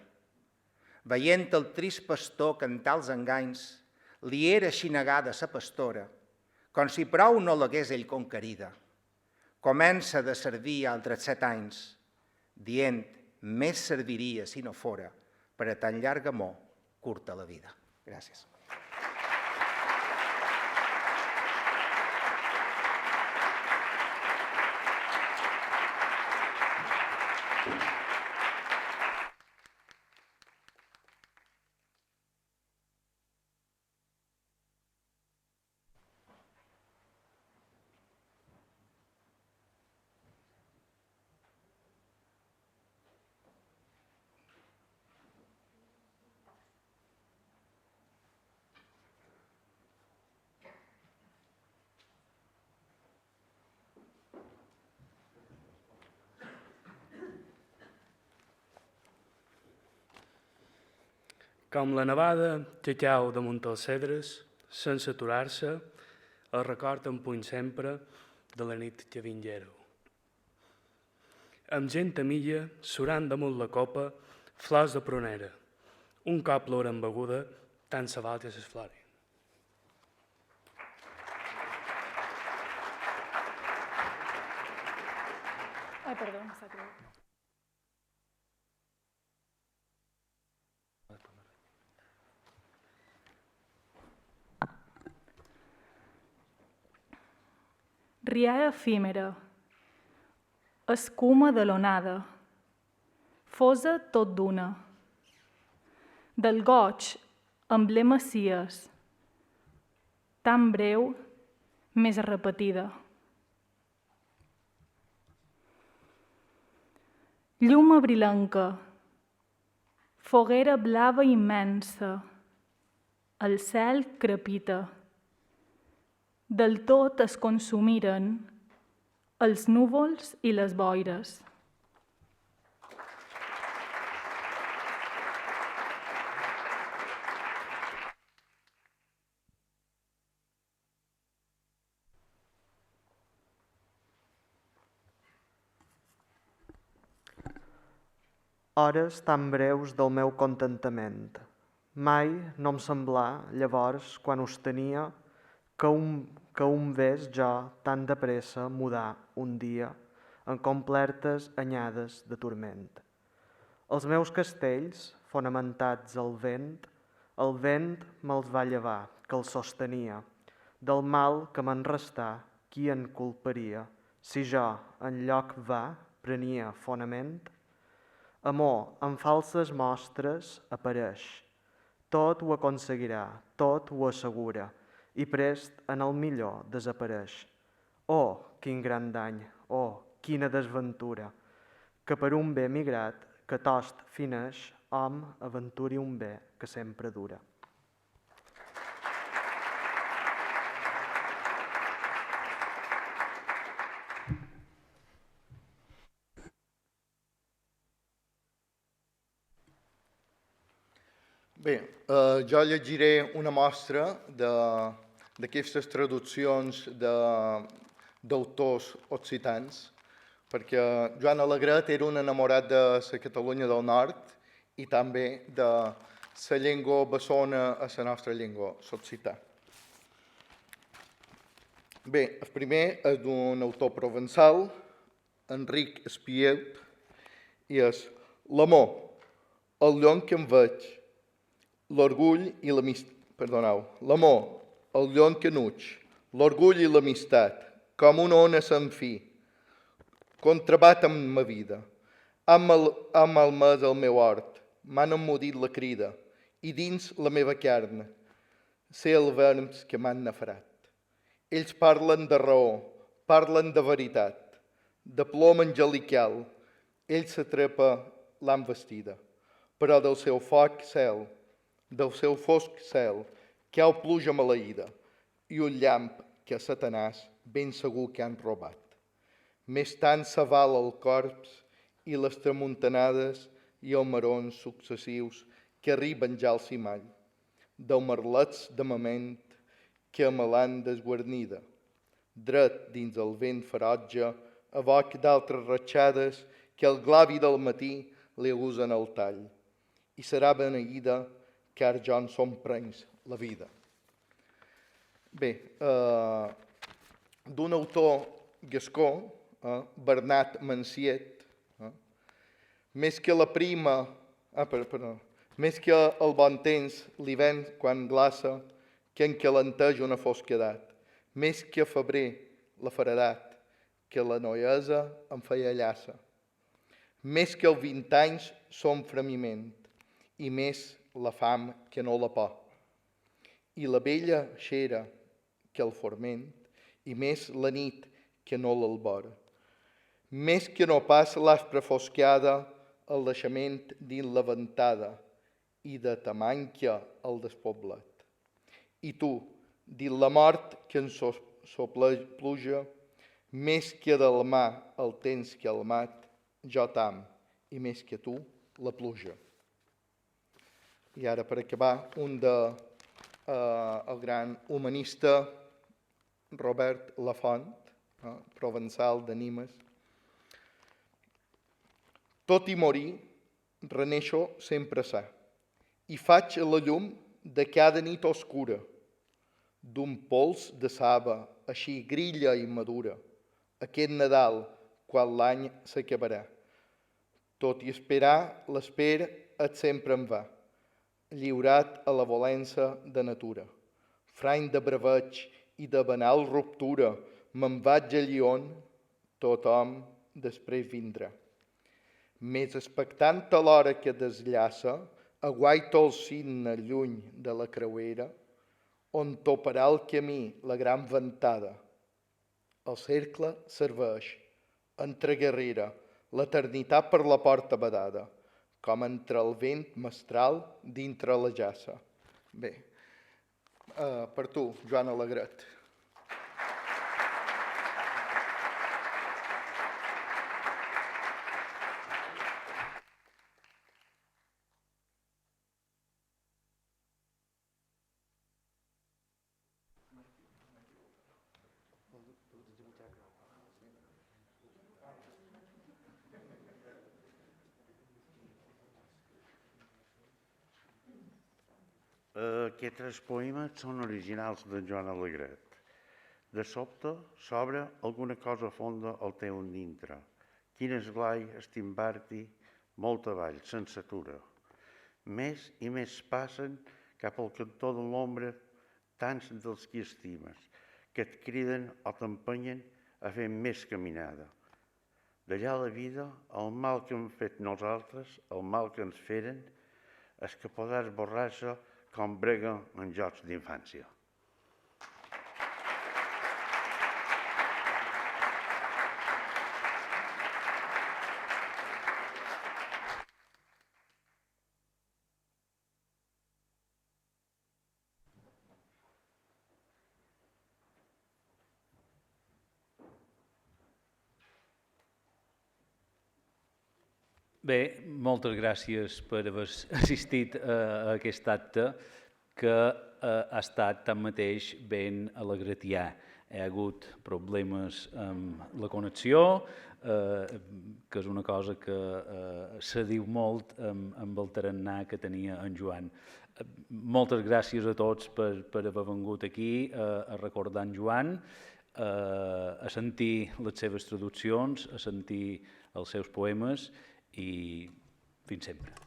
Veient el trist pastor cantar els enganys, li era així negada sa pastora, com si prou no l'hagués ell conquerida. Comença de servir altres 7 anys, dient, més serviria si no fora, per a tan llarg amor, curta la vida. Gràcies. Com la nevada que cau damunt els cedres, sense aturar-se, el record em puny sempre de la nit que vinguero. Amb gent amilla, surant damunt la copa, flors de prunera. Un cop l'hauran beguda, tant se val que s'esflori. Ai, perdó, em sap greu. Rialla efímera, escuma de l'onada, fosa tot d'una, del goig, emblema cies, tan breu, més repetida. Llum abrilenca, foguera blava immensa, el cel crepita. Del tot es consumiren els núvols i les boires. Hores tan breus del meu contentament, Mai no em semblà, llavors, quan us tenia, que un ves jo tan de pressa mudar un dia en complertes anyades de turment. Els meus castells, fonamentats al vent, el vent me'ls va llevar, que els sostenia. Del mal que me'n restà, qui en culparia, si jo, en lloc va, prenia fonament? Amor, amb falses mostres, apareix. Tot ho aconseguirà, tot ho assegura, i prest en el millor desapareix. Oh, quin gran dany, oh, quina desventura, que per un bé migrat que tost fineix, hom aventuri un bé que sempre dura. Bé, jo llegiré una mostra d'aquestes traduccions d'autors occitans, perquè Joan Alegret era un enamorat de la Catalunya del Nord i també de la llengua bessona a la nostra llengua, l'occità. Bé, el primer és d'un autor provençal, Enric Espiet, i és l'amor, el llom que em veig, l'orgull i l'amistat, perdoneu, l'amor, el llom que nuig, l'orgull i l'amistat, com una ona sense fi, contrabat amb ma vida, han malmès el meu hort, m'han emmudit la crida, i dins la meva carn, sé els verms que m'han nafrat. Ells parlen de raó, parlen de veritat, de plom angelical, ells s'atrepa l'han vestida, però del seu foc cel, del seu fosc cel, cau pluja maleïda, i un llamp que a Satanàs ben segur que han robat. Més tant s'aval el corps i les tramuntanades i els marons successius que arriben ja al cimall, dels merlets de moment que a melan desguarnida, dret dins el vent ferotge, a boc d'altres ratxades que el glavi del matí li agusen el tall, i serà beneïda car jo en som prenys la vida. Bé, d'un autor gascó, Bernat Manciet, més que la prima, més que el bon temps, l'hivern quan glaça, que encalenteix una fosquedat, més que a febrer, la feredat, que la noiesa em feia llaça, més que els 20 anys som fremiment, i més la fam que no la por, i la vella xera que el forment, i més la nit que no l'albora, més que no pas l'aspra fosqueada, el deixament dins la ventada, i de tamanca el despoblat. I tu, dins la mort que en sopla pluja, més que del mar el temps que el mat, jo t'am, i més que tu, la pluja. I ara, per acabar, el gran humanista Robert Lafont, provençal de Nimes. Tot i morir, reneixo sempre sa, i faig la llum de cada nit oscura, d'un pols de saba, així grilla i madura, aquest Nadal, quan l'any s'acabarà. Tot i esperar, l'espera et sempre em va, lliurat a la volença de natura. Frany de braveig i de banal ruptura, me'n vaig a Llion, tothom després vindrà. Més expectant a l'hora que desllaça, aguaito el cigne lluny de la creuera, on toparà el camí la gran ventada. El cercle serveix, entreguerrera, l'eternitat per la porta badada, com entre el vent mestral dintre la jassa. Bé, per tu, Joan Alegret. Aquests tres poemes són originals de Joan Alegret. De sobte s'obre alguna cosa fonda al teu dintre. Quin esglai, estimbar-t'hi, molta avall, sense atura. Més i més passen cap al cantó de l'ombra tants dels qui estimes, que et criden o t'empenyen a fer més caminada. D'allà la vida, el mal que hem fet nosaltres, el mal que ens feren, és que podràs borrar-se com brega en jocs d'infància. Bé, moltes gràcies per haver assistit a aquest acte que ha estat tanmateix ben alegretià. Hi ha hagut problemes amb la connexió, que és una cosa que se diu molt amb el tarannà que tenia en Joan. Moltes gràcies a tots per haver vingut aquí a recordar en Joan, a sentir les seves traduccions, a sentir els seus poemes i fins sempre.